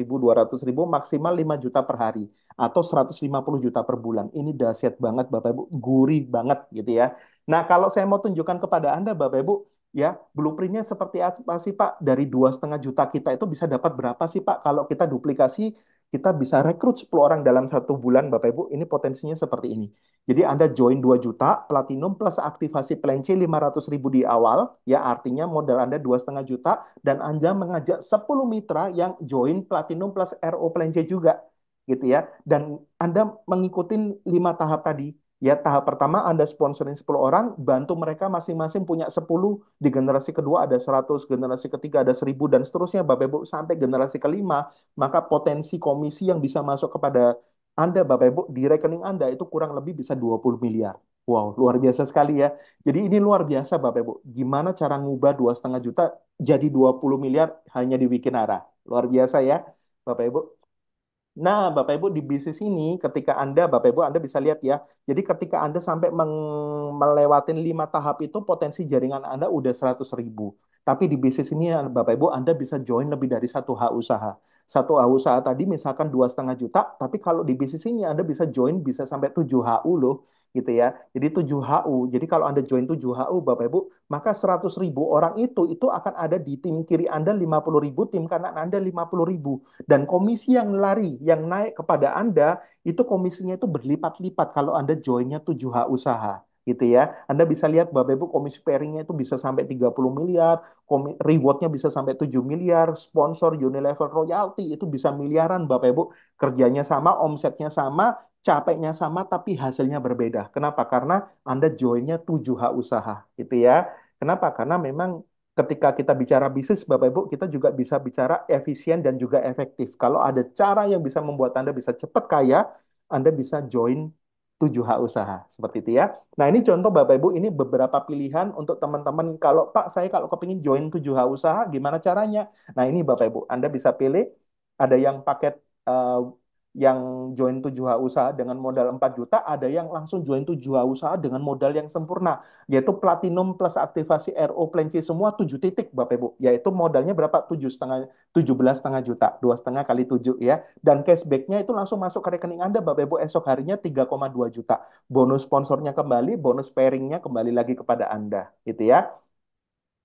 maksimal 5 juta per hari atau 150 juta per bulan. Ini dahsyat banget Bapak Ibu, gurih banget gitu ya. Nah, kalau saya mau tunjukkan kepada Anda Bapak Ibu, ya, blueprintnya seperti apa sih Pak? Dari 2,5 juta kita itu bisa dapat berapa sih Pak? Kalau kita duplikasi, kita bisa rekrut 10 orang dalam 1 bulan Bapak Ibu. Ini potensinya seperti ini. Jadi Anda join 2 juta, platinum plus aktivasi plan C 500.000 di awal, ya artinya modal Anda 2,5 juta, dan Anda mengajak 10 mitra yang join platinum plus RO plan C juga gitu ya. Dan Anda mengikuti 5 tahap tadi. Ya, tahap pertama Anda sponsorin 10 orang, bantu mereka masing-masing punya 10, di generasi kedua ada 100, generasi ketiga ada 1000, dan seterusnya Bapak Ibu, sampai generasi kelima, maka potensi komisi yang bisa masuk kepada Anda, Bapak Ibu, di rekening Anda itu kurang lebih bisa 20 miliar. Wow, luar biasa sekali ya. Jadi ini luar biasa Bapak Ibu. Gimana cara ngubah 2,5 juta jadi 20 miliar hanya di Wikinara. Luar biasa ya, Bapak Ibu. Nah, Bapak Ibu di bisnis ini ketika Anda, Bapak Ibu Anda bisa lihat ya. Jadi ketika Anda sampai melewatin 5 tahap itu potensi jaringan Anda udah 100.000. Tapi di bisnis ini Bapak Ibu Anda bisa join lebih dari satu H usaha. Satu H usaha tadi misalkan 2,5 juta, tapi kalau di bisnis ini Anda bisa join bisa sampai 7 HU loh gitu ya. Jadi 7 HU. Jadi kalau Anda join 7 HU Bapak Ibu, maka 100.000 orang itu akan ada di tim kiri Anda 50.000, tim kanan Anda 50.000. Dan komisi yang lari, yang naik kepada Anda, itu komisinya itu berlipat-lipat kalau Anda joinnya 7H usaha. Gitu ya. Anda bisa lihat Bapak Ibu komisi pairingnya itu bisa sampai 30 miliar, rewardnya bisa sampai 7 miliar, sponsor Unilever royalty itu bisa miliaran Bapak Ibu. Kerjanya sama, omsetnya sama, capeknya sama, tapi hasilnya berbeda. Kenapa? Karena Anda joinnya 7H usaha. Gitu ya. Kenapa? Karena memang ketika kita bicara bisnis, Bapak Ibu, kita juga bisa bicara efisien dan juga efektif. Kalau ada cara yang bisa membuat Anda bisa cepat kaya, Anda bisa join 7H usaha. Seperti itu ya. Nah, ini contoh Bapak Ibu, ini beberapa pilihan untuk teman-teman. Kalau Pak, saya kalau kepingin join 7H usaha, gimana caranya? Nah, ini Bapak Ibu, Anda bisa pilih. Ada yang paket eh, yang join 7H usaha dengan modal 4 juta, ada yang langsung join 7H usaha dengan modal yang sempurna yaitu platinum plus aktivasi RO plan C semua 7 titik Bapak Ibu, yaitu modalnya berapa 17,5 juta, 2,5 kali 7 ya, dan cashbacknya itu langsung masuk ke rekening Anda Bapak Ibu esok harinya 3,2 juta, bonus sponsornya kembali, bonus pairingnya kembali lagi kepada Anda gitu ya.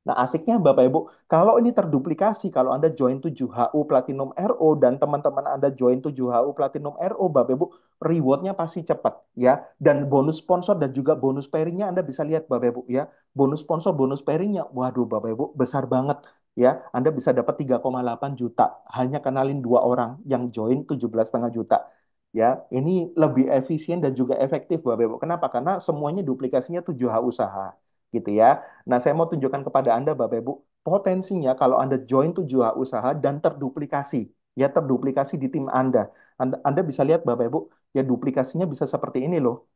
Nah, asiknya Bapak Ibu, kalau ini terduplikasi, kalau Anda join 7HU Platinum RO dan teman-teman Anda join 7HU Platinum RO, Bapak Ibu, rewardnya pasti cepat ya. Dan bonus sponsor dan juga bonus pairingnya Anda bisa lihat Bapak Ibu ya. Bonus sponsor, bonus pairingnya, waduh Bapak Ibu, besar banget ya. Anda bisa dapat 3,8 juta hanya kenalin 2 orang yang join 17,5 juta. Ya, ini lebih efisien dan juga efektif Bapak Ibu. Kenapa? Karena semuanya duplikasinya 7H usaha gitu ya. Nah, saya mau tunjukkan kepada Anda, Bapak Ibu, potensinya kalau Anda join 7H usaha dan terduplikasi, ya terduplikasi di tim Anda. Anda bisa lihat, Bapak Ibu, ya duplikasinya bisa seperti ini loh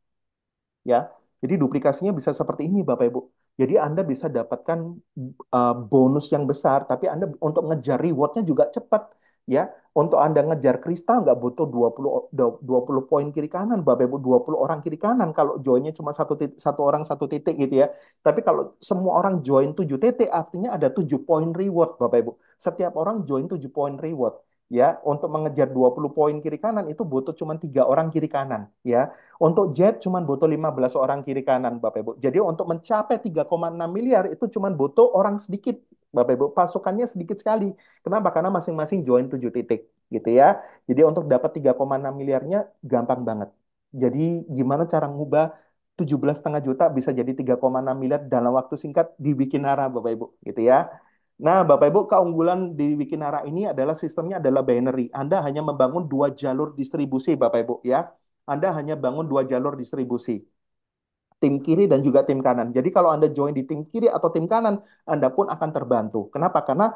ya. Jadi duplikasinya bisa seperti ini Bapak Ibu. Jadi Anda bisa dapatkan bonus yang besar, tapi Anda untuk ngejar rewardnya juga cepat ya. Untuk Anda ngejar kristal nggak butuh 20 poin kiri kanan Bapak Ibu, 20 orang kiri kanan kalau joinnya cuma satu orang satu titik gitu ya. Tapi kalau semua orang join 7 titik artinya ada 7 poin reward Bapak Ibu. Setiap orang join 7 poin reward. Ya, untuk mengejar 20 poin kiri kanan itu butuh cuma 3 orang kiri kanan ya. Untuk jet cuma butuh 15 orang kiri kanan, Bapak Ibu. Jadi untuk mencapai 3,6 miliar itu cuma butuh orang sedikit, Bapak Ibu. Pasukannya sedikit sekali. Kenapa? Karena masing-masing join 7 titik, gitu ya. Jadi untuk dapat 3,6 miliarnya gampang banget. Jadi gimana cara ngubah 17,5 juta bisa jadi 3,6 miliar dalam waktu singkat dibikin arah, Bapak Ibu, gitu ya. Nah, Bapak Ibu, keunggulan di Wikinara ini adalah sistemnya adalah binary. Anda hanya membangun 2 jalur distribusi, Bapak Ibu, ya. Anda hanya bangun 2 jalur distribusi, tim kiri dan juga tim kanan. Jadi kalau Anda join di tim kiri atau tim kanan, Anda pun akan terbantu. Kenapa? Karena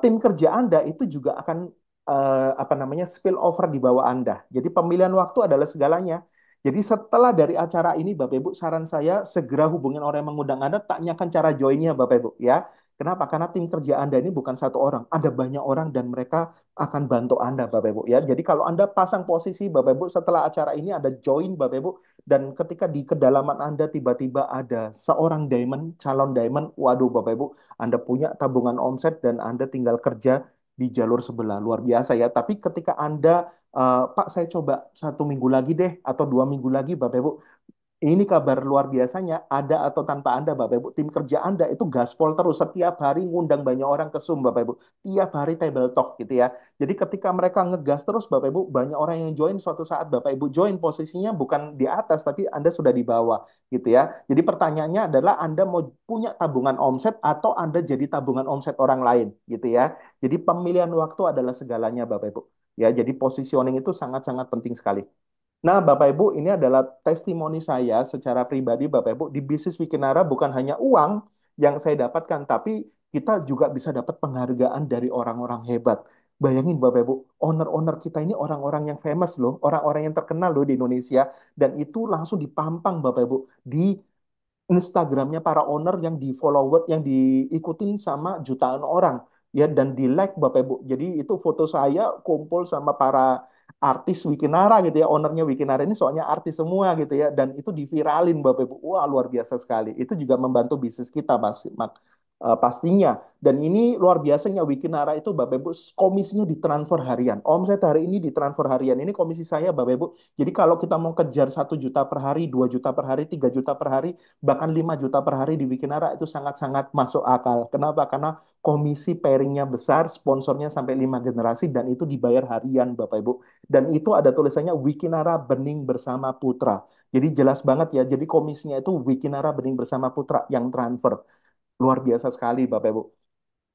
tim kerja Anda itu juga akan apa namanya spill over di bawah Anda. Jadi pemilihan waktu adalah segalanya. Jadi setelah dari acara ini, Bapak Ibu, saran saya segera hubungin orang yang mengundang Anda, tanyakan cara joinnya, Bapak Ibu, ya. Kenapa? Karena tim kerja Anda ini bukan satu orang, ada banyak orang dan mereka akan bantu Anda, Bapak Ibu, ya. Jadi kalau Anda pasang posisi, Bapak Ibu, setelah acara ini Anda join, Bapak Ibu, dan ketika di kedalaman Anda tiba-tiba ada seorang diamond, calon diamond, waduh Bapak Ibu, Anda punya tabungan omset dan Anda tinggal kerja di jalur sebelah. Luar biasa ya. Tapi ketika Anda, Pak saya coba 1 minggu lagi deh, atau 2 minggu lagi Bapak Ibu, ini kabar luar biasanya, ada atau tanpa Anda, Bapak Ibu, tim kerja Anda itu gaspol terus, setiap hari ngundang banyak orang ke Zoom, Bapak Ibu. Tiap hari table talk gitu ya. Jadi ketika mereka ngegas terus, Bapak Ibu, banyak orang yang join, suatu saat Bapak Ibu join, posisinya bukan di atas, tapi Anda sudah di bawah gitu ya. Jadi pertanyaannya adalah Anda mau punya tabungan omset atau Anda jadi tabungan omset orang lain gitu ya. Jadi pemilihan waktu adalah segalanya, Bapak Ibu. Ya, jadi positioning itu sangat-sangat penting sekali. Nah, Bapak Ibu, ini adalah testimoni saya secara pribadi, Bapak Ibu, di bisnis Wikinara bukan hanya uang yang saya dapatkan, tapi kita juga bisa dapat penghargaan dari orang-orang hebat. Bayangin, Bapak Ibu, owner-owner kita ini orang-orang yang famous loh, orang-orang yang terkenal loh di Indonesia, dan itu langsung dipampang, Bapak Ibu, di Instagramnya para owner yang di follower yang diikutin sama jutaan orang ya dan di like Bapak Ibu. Jadi itu foto saya kumpul sama para artis Wikinara gitu ya, ownernya Wikinara ini soalnya artis semua gitu ya dan itu diviralin Bapak Ibu. Wah, luar biasa sekali. Itu juga membantu bisnis kita pastinya. Dan ini luar biasanya Wikinara itu Bapak Ibu komisinya ditransfer harian. Omset hari ini ditransfer harian. Ini komisi saya Bapak Ibu. Jadi kalau kita mau kejar 1 juta per hari, 2 juta per hari, 3 juta per hari, bahkan 5 juta per hari di Wikinara itu sangat-sangat masuk akal. Kenapa? Karena komisi pairingnya besar, sponsornya sampai 5 generasi, dan itu dibayar harian Bapak Ibu. Dan itu ada tulisannya Wikinara Bening Bersama Putra. Jadi jelas banget ya, jadi komisinya itu Wikinara Bening Bersama Putra yang transfer. Luar biasa sekali Bapak Ibu.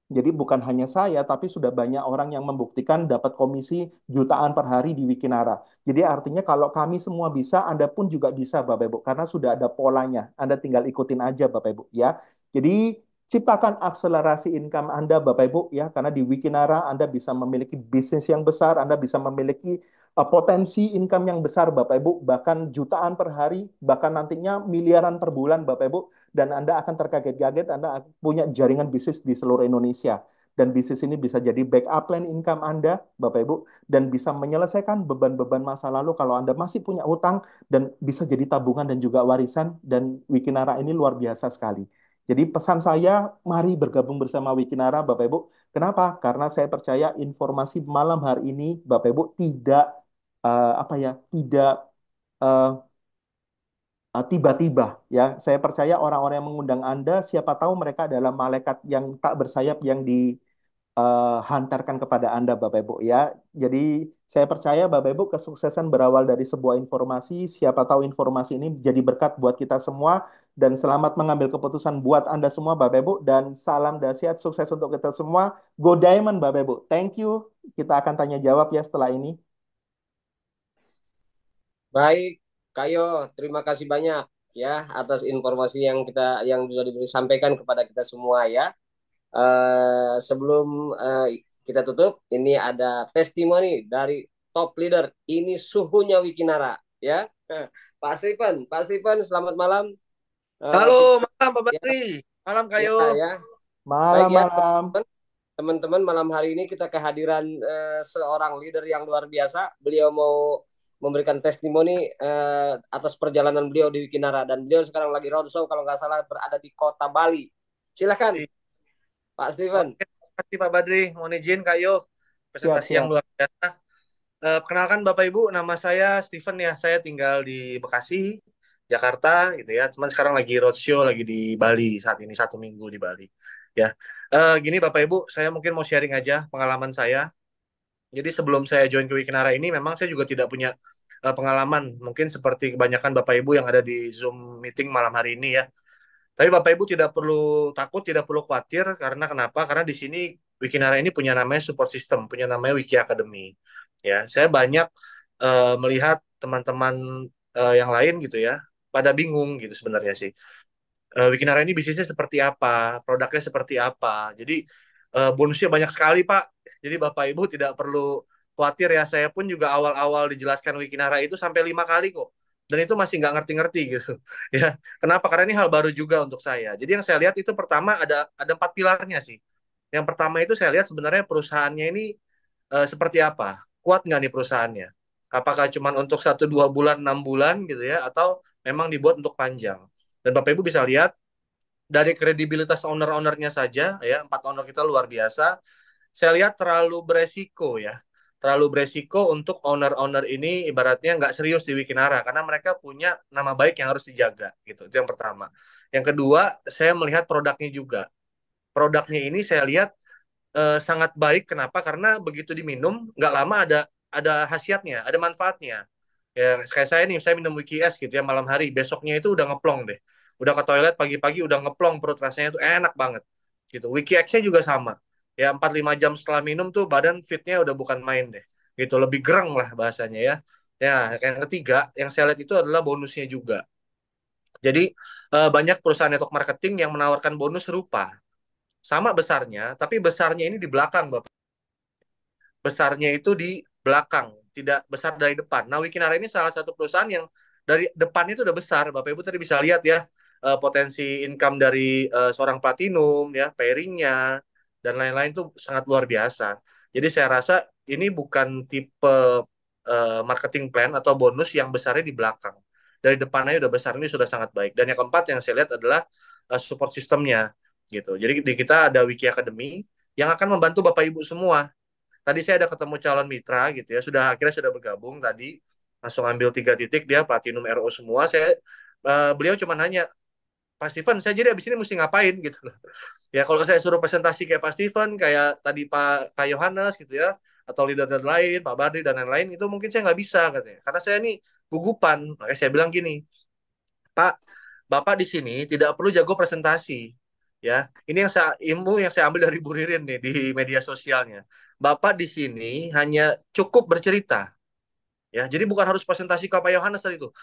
Jadi bukan hanya saya, tapi sudah banyak orang yang membuktikan dapat komisi jutaan per hari di Wikinara. Jadi artinya kalau kami semua bisa, Anda pun juga bisa, Bapak Ibu, karena sudah ada polanya. Anda tinggal ikutin aja, Bapak Ibu, ya. Jadi ciptakan akselerasi income Anda, Bapak Ibu, ya, karena di Wikinara Anda bisa memiliki bisnis yang besar, Anda bisa memiliki potensi income yang besar, Bapak Ibu, bahkan jutaan per hari, bahkan nantinya miliaran per bulan, Bapak Ibu, dan Anda akan terkaget-kaget Anda punya jaringan bisnis di seluruh Indonesia. Dan bisnis ini bisa jadi backup plan income Anda, Bapak Ibu, dan bisa menyelesaikan beban-beban masa lalu kalau Anda masih punya utang dan bisa jadi tabungan dan juga warisan. Dan Wikinara ini luar biasa sekali. Jadi pesan saya, mari bergabung bersama Wikinara, Bapak Ibu. Kenapa? Karena saya percaya informasi malam hari ini, Bapak Ibu, tidak apa ya, tidak eh, tiba-tiba ya. Saya percaya orang-orang yang mengundang Anda, siapa tahu mereka adalah malaikat yang tak bersayap yang dihantarkan kepada Anda, Bapak Ibu ya. Jadi saya percaya Bapak Ibu kesuksesan berawal dari sebuah informasi. Siapa tahu informasi ini jadi berkat buat kita semua dan selamat mengambil keputusan buat Anda semua, Bapak Ibu. Dan salam dahsyat sukses untuk kita semua. Go Diamond, Bapak Ibu. Thank you. Kita akan tanya jawab ya setelah ini. Baik, Kayo, terima kasih banyak ya atas informasi yang sudah disampaikan kepada kita semua ya. Sebelum kita tutup, ini ada testimoni dari top leader. Ini suhunya Wikinara ya. Pak Stephen, selamat malam. Halo, Kita malam Pak ya, Badri. Malam ya, Kayo. ya. Baik ya, Malam-malam. teman-teman, malam hari ini kita kehadiran seorang leader yang luar biasa. Beliau mau memberikan testimoni atas perjalanan beliau di Wikinara dan beliau sekarang lagi roadshow kalau nggak salah berada di kota Bali. Silakan, Pak Steven. Oke, terima kasih Pak Badri. Mohon izin Kayo. Presentasi yang Siap-siap. luar biasa. Perkenalkan Bapak Ibu, nama saya Steven ya. Saya tinggal di Bekasi, Jakarta gitu ya. Cuman sekarang lagi roadshow lagi di Bali saat ini 1 minggu di Bali. Ya, gini Bapak Ibu, saya mungkin mau sharing aja pengalaman saya. Jadi sebelum saya join ke Wikinara ini, memang saya juga tidak punya pengalaman. Mungkin seperti kebanyakan Bapak Ibu yang ada di Zoom meeting malam hari ini ya. Tapi Bapak Ibu tidak perlu takut, tidak perlu khawatir karena kenapa? Karena di sini Wikinara ini punya namanya support system, punya namanya Wiki Academy. Ya, saya banyak melihat teman-teman yang lain gitu ya, pada bingung gitu sebenarnya sih. Wikinara ini bisnisnya seperti apa, produknya seperti apa. Jadi bonusnya banyak sekali Pak. Jadi Bapak Ibu tidak perlu khawatir ya. Saya pun juga awal-awal dijelaskan Wikinara itu sampai 5 kali kok. Dan itu masih nggak ngerti-ngerti gitu. Ya, kenapa? Karena ini hal baru juga untuk saya. Jadi yang saya lihat itu pertama ada 4 pilarnya sih. Yang pertama itu saya lihat sebenarnya perusahaannya ini seperti apa? Kuat nggak nih perusahaannya? Apakah cuma untuk 1 2 bulan, 6 bulan gitu ya, atau memang dibuat untuk panjang? Dan Bapak Ibu bisa lihat dari kredibilitas owner-ownernya saja, ya 4 owner kita luar biasa. Saya lihat terlalu beresiko ya, terlalu beresiko untuk owner-owner ini ibaratnya nggak serius di Wikinara karena mereka punya nama baik yang harus dijaga gitu. Itu yang pertama. Yang kedua, saya melihat produknya juga. Produknya ini saya lihat sangat baik. Kenapa? Karena begitu diminum, nggak lama ada khasiatnya, ada manfaatnya. Ya, kayak saya nih, saya minum Wiki Es gitu ya malam hari, besoknya itu udah ngeplong deh. Udah ke toilet pagi-pagi udah ngeplong, perut rasanya tuh enak banget. Gitu. Wiki X-nya juga sama. Ya 4-5 jam setelah minum tuh badan fitnya udah bukan main deh. Gitu, lebih gereng lah bahasanya ya. Ya, yang ketiga yang saya lihat itu adalah bonusnya juga. Jadi banyak perusahaan network marketing yang menawarkan bonus serupa, sama besarnya, tapi besarnya ini di belakang, Bapak. Besarnya itu di belakang, tidak besar dari depan. Nah, Wikinara ini salah satu perusahaan yang dari depannya itu udah besar. Bapak Ibu tadi bisa lihat ya, potensi income dari seorang platinum, ya, pairingnya, dan lain-lain itu sangat luar biasa. Jadi saya rasa ini bukan tipe marketing plan atau bonus yang besarnya di belakang. Dari depannya udah besar, ini sudah sangat baik. Dan yang keempat yang saya lihat adalah support sistemnya gitu. Jadi di kita ada Wiki Academy yang akan membantu Bapak Ibu semua. Tadi saya ada ketemu calon mitra gitu ya, akhirnya sudah bergabung tadi, langsung ambil 3 titik, dia platinum RO semua. Beliau cuma nanya, Pak Steven, saya jadi abis ini mesti ngapain gitu loh. Ya kalau saya suruh presentasi kayak Pak Steven, kayak tadi Pak Yohanes gitu ya, atau leader dan lain, Pak Badri dan lain-lain, itu mungkin saya nggak bisa katanya. Karena saya ini gugupan. Makanya saya bilang gini, Pak, Bapak di sini tidak perlu jago presentasi. Ya, ini ilmu yang saya ambil dari Bu Ririn nih di media sosialnya. Bapak di sini hanya cukup bercerita. Ya, jadi bukan harus presentasi ke Pak Yohanes tadi itu.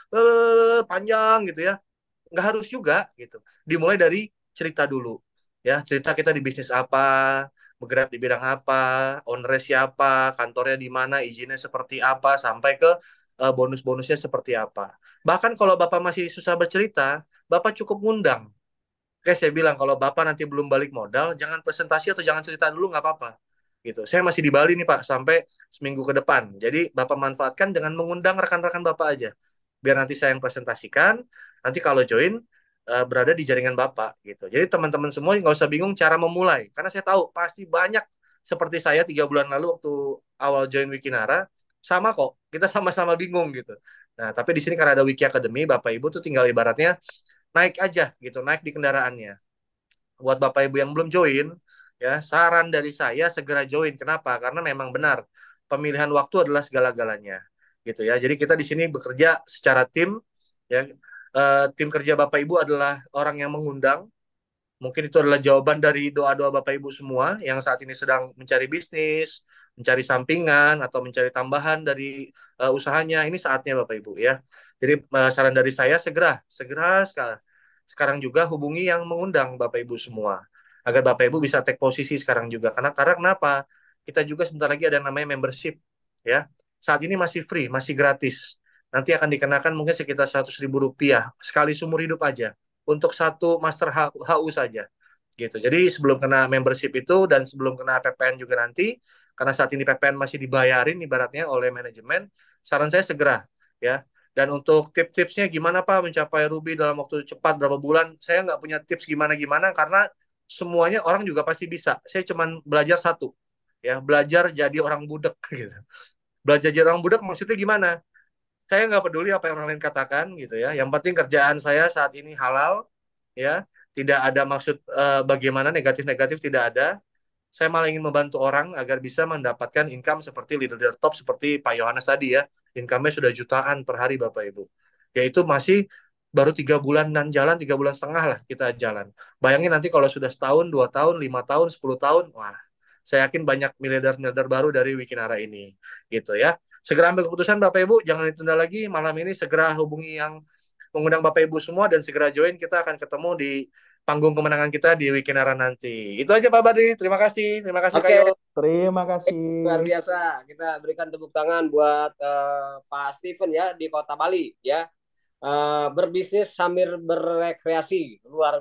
Panjang gitu ya. Nggak harus juga gitu. Dimulai dari cerita dulu. Ya, cerita kita di bisnis apa, bergerak di bidang apa, ownernya siapa, kantornya di mana, izinnya seperti apa, sampai ke bonus-bonusnya seperti apa. Bahkan kalau Bapak masih susah bercerita, Bapak cukup ngundang. Oke, saya bilang kalau Bapak nanti belum balik modal, jangan presentasi atau jangan cerita dulu, nggak apa-apa. Gitu. Saya masih di Bali nih Pak, sampai seminggu ke depan. Jadi Bapak manfaatkan dengan mengundang rekan-rekan Bapak aja. Biar nanti saya yang presentasikan, nanti kalau join, berada di jaringan Bapak. Gitu. Jadi teman-teman semua nggak usah bingung cara memulai. Karena saya tahu pasti banyak seperti saya 3 bulan lalu waktu awal join Wikinara, sama kok. Kita sama-sama bingung gitu. Nah, tapi di sini karena ada Wiki Academy, Bapak Ibu tuh tinggal ibaratnya naik aja gitu, naik di kendaraannya. Buat Bapak Ibu yang belum join, ya saran dari saya segera join. Kenapa? Karena memang benar pemilihan waktu adalah segala-galanya, gitu ya. Jadi kita di sini bekerja secara tim, ya. Tim kerja Bapak Ibu adalah orang yang mengundang. Mungkin itu adalah jawaban dari doa-doa Bapak Ibu semua yang saat ini sedang mencari bisnis, mencari sampingan atau mencari tambahan dari usahanya. Ini saatnya Bapak Ibu ya. Jadi saran dari saya segera, segera sekarang juga hubungi yang mengundang Bapak Ibu semua agar Bapak Ibu bisa take posisi sekarang juga. Karena kenapa? Kita juga sebentar lagi ada yang namanya membership ya. Saat ini masih free, masih gratis. Nanti akan dikenakan mungkin sekitar 100.000 rupiah sekali seumur hidup aja untuk satu master HU saja gitu. Jadi sebelum kena membership itu dan sebelum kena PPN juga nanti, karena saat ini PPN masih dibayarin ibaratnya oleh manajemen, saran saya segera ya. Dan untuk tips-tipsnya gimana Pak mencapai Ruby dalam waktu cepat berapa bulan? Saya nggak punya tips gimana-gimana karena semuanya orang juga pasti bisa. Saya cuma belajar satu, ya belajar jadi orang budek gitu. Belajar jadi orang budek maksudnya gimana? Saya nggak peduli apa yang orang lain katakan gitu ya. Yang penting kerjaan saya saat ini halal, ya, tidak ada maksud bagaimana negatif-negatif tidak ada. Saya malah ingin membantu orang agar bisa mendapatkan income seperti leader top seperti Pak Yohanes tadi ya. Income-nya sudah jutaan per hari Bapak Ibu. Yaitu masih baru 3 bulanan jalan, 3 bulan setengah lah kita jalan. Bayangin nanti kalau sudah setahun, 2 tahun, 5 tahun, 10 tahun, wah, saya yakin banyak miliarder-miliarder baru dari Wikinara ini, gitu ya. Segera ambil keputusan Bapak Ibu, jangan ditunda lagi. Malam ini segera hubungi yang mengundang Bapak Ibu semua dan segera join. Kita akan ketemu di panggung kemenangan kita di Wikinara nanti. Itu aja Pak Badri. Terima kasih. Terima kasih Oke, Kayo. Terima kasih. luar biasa. Kita berikan tepuk tangan buat Pak Steven ya di Kota Bali ya. Berbisnis sambil berrekreasi luar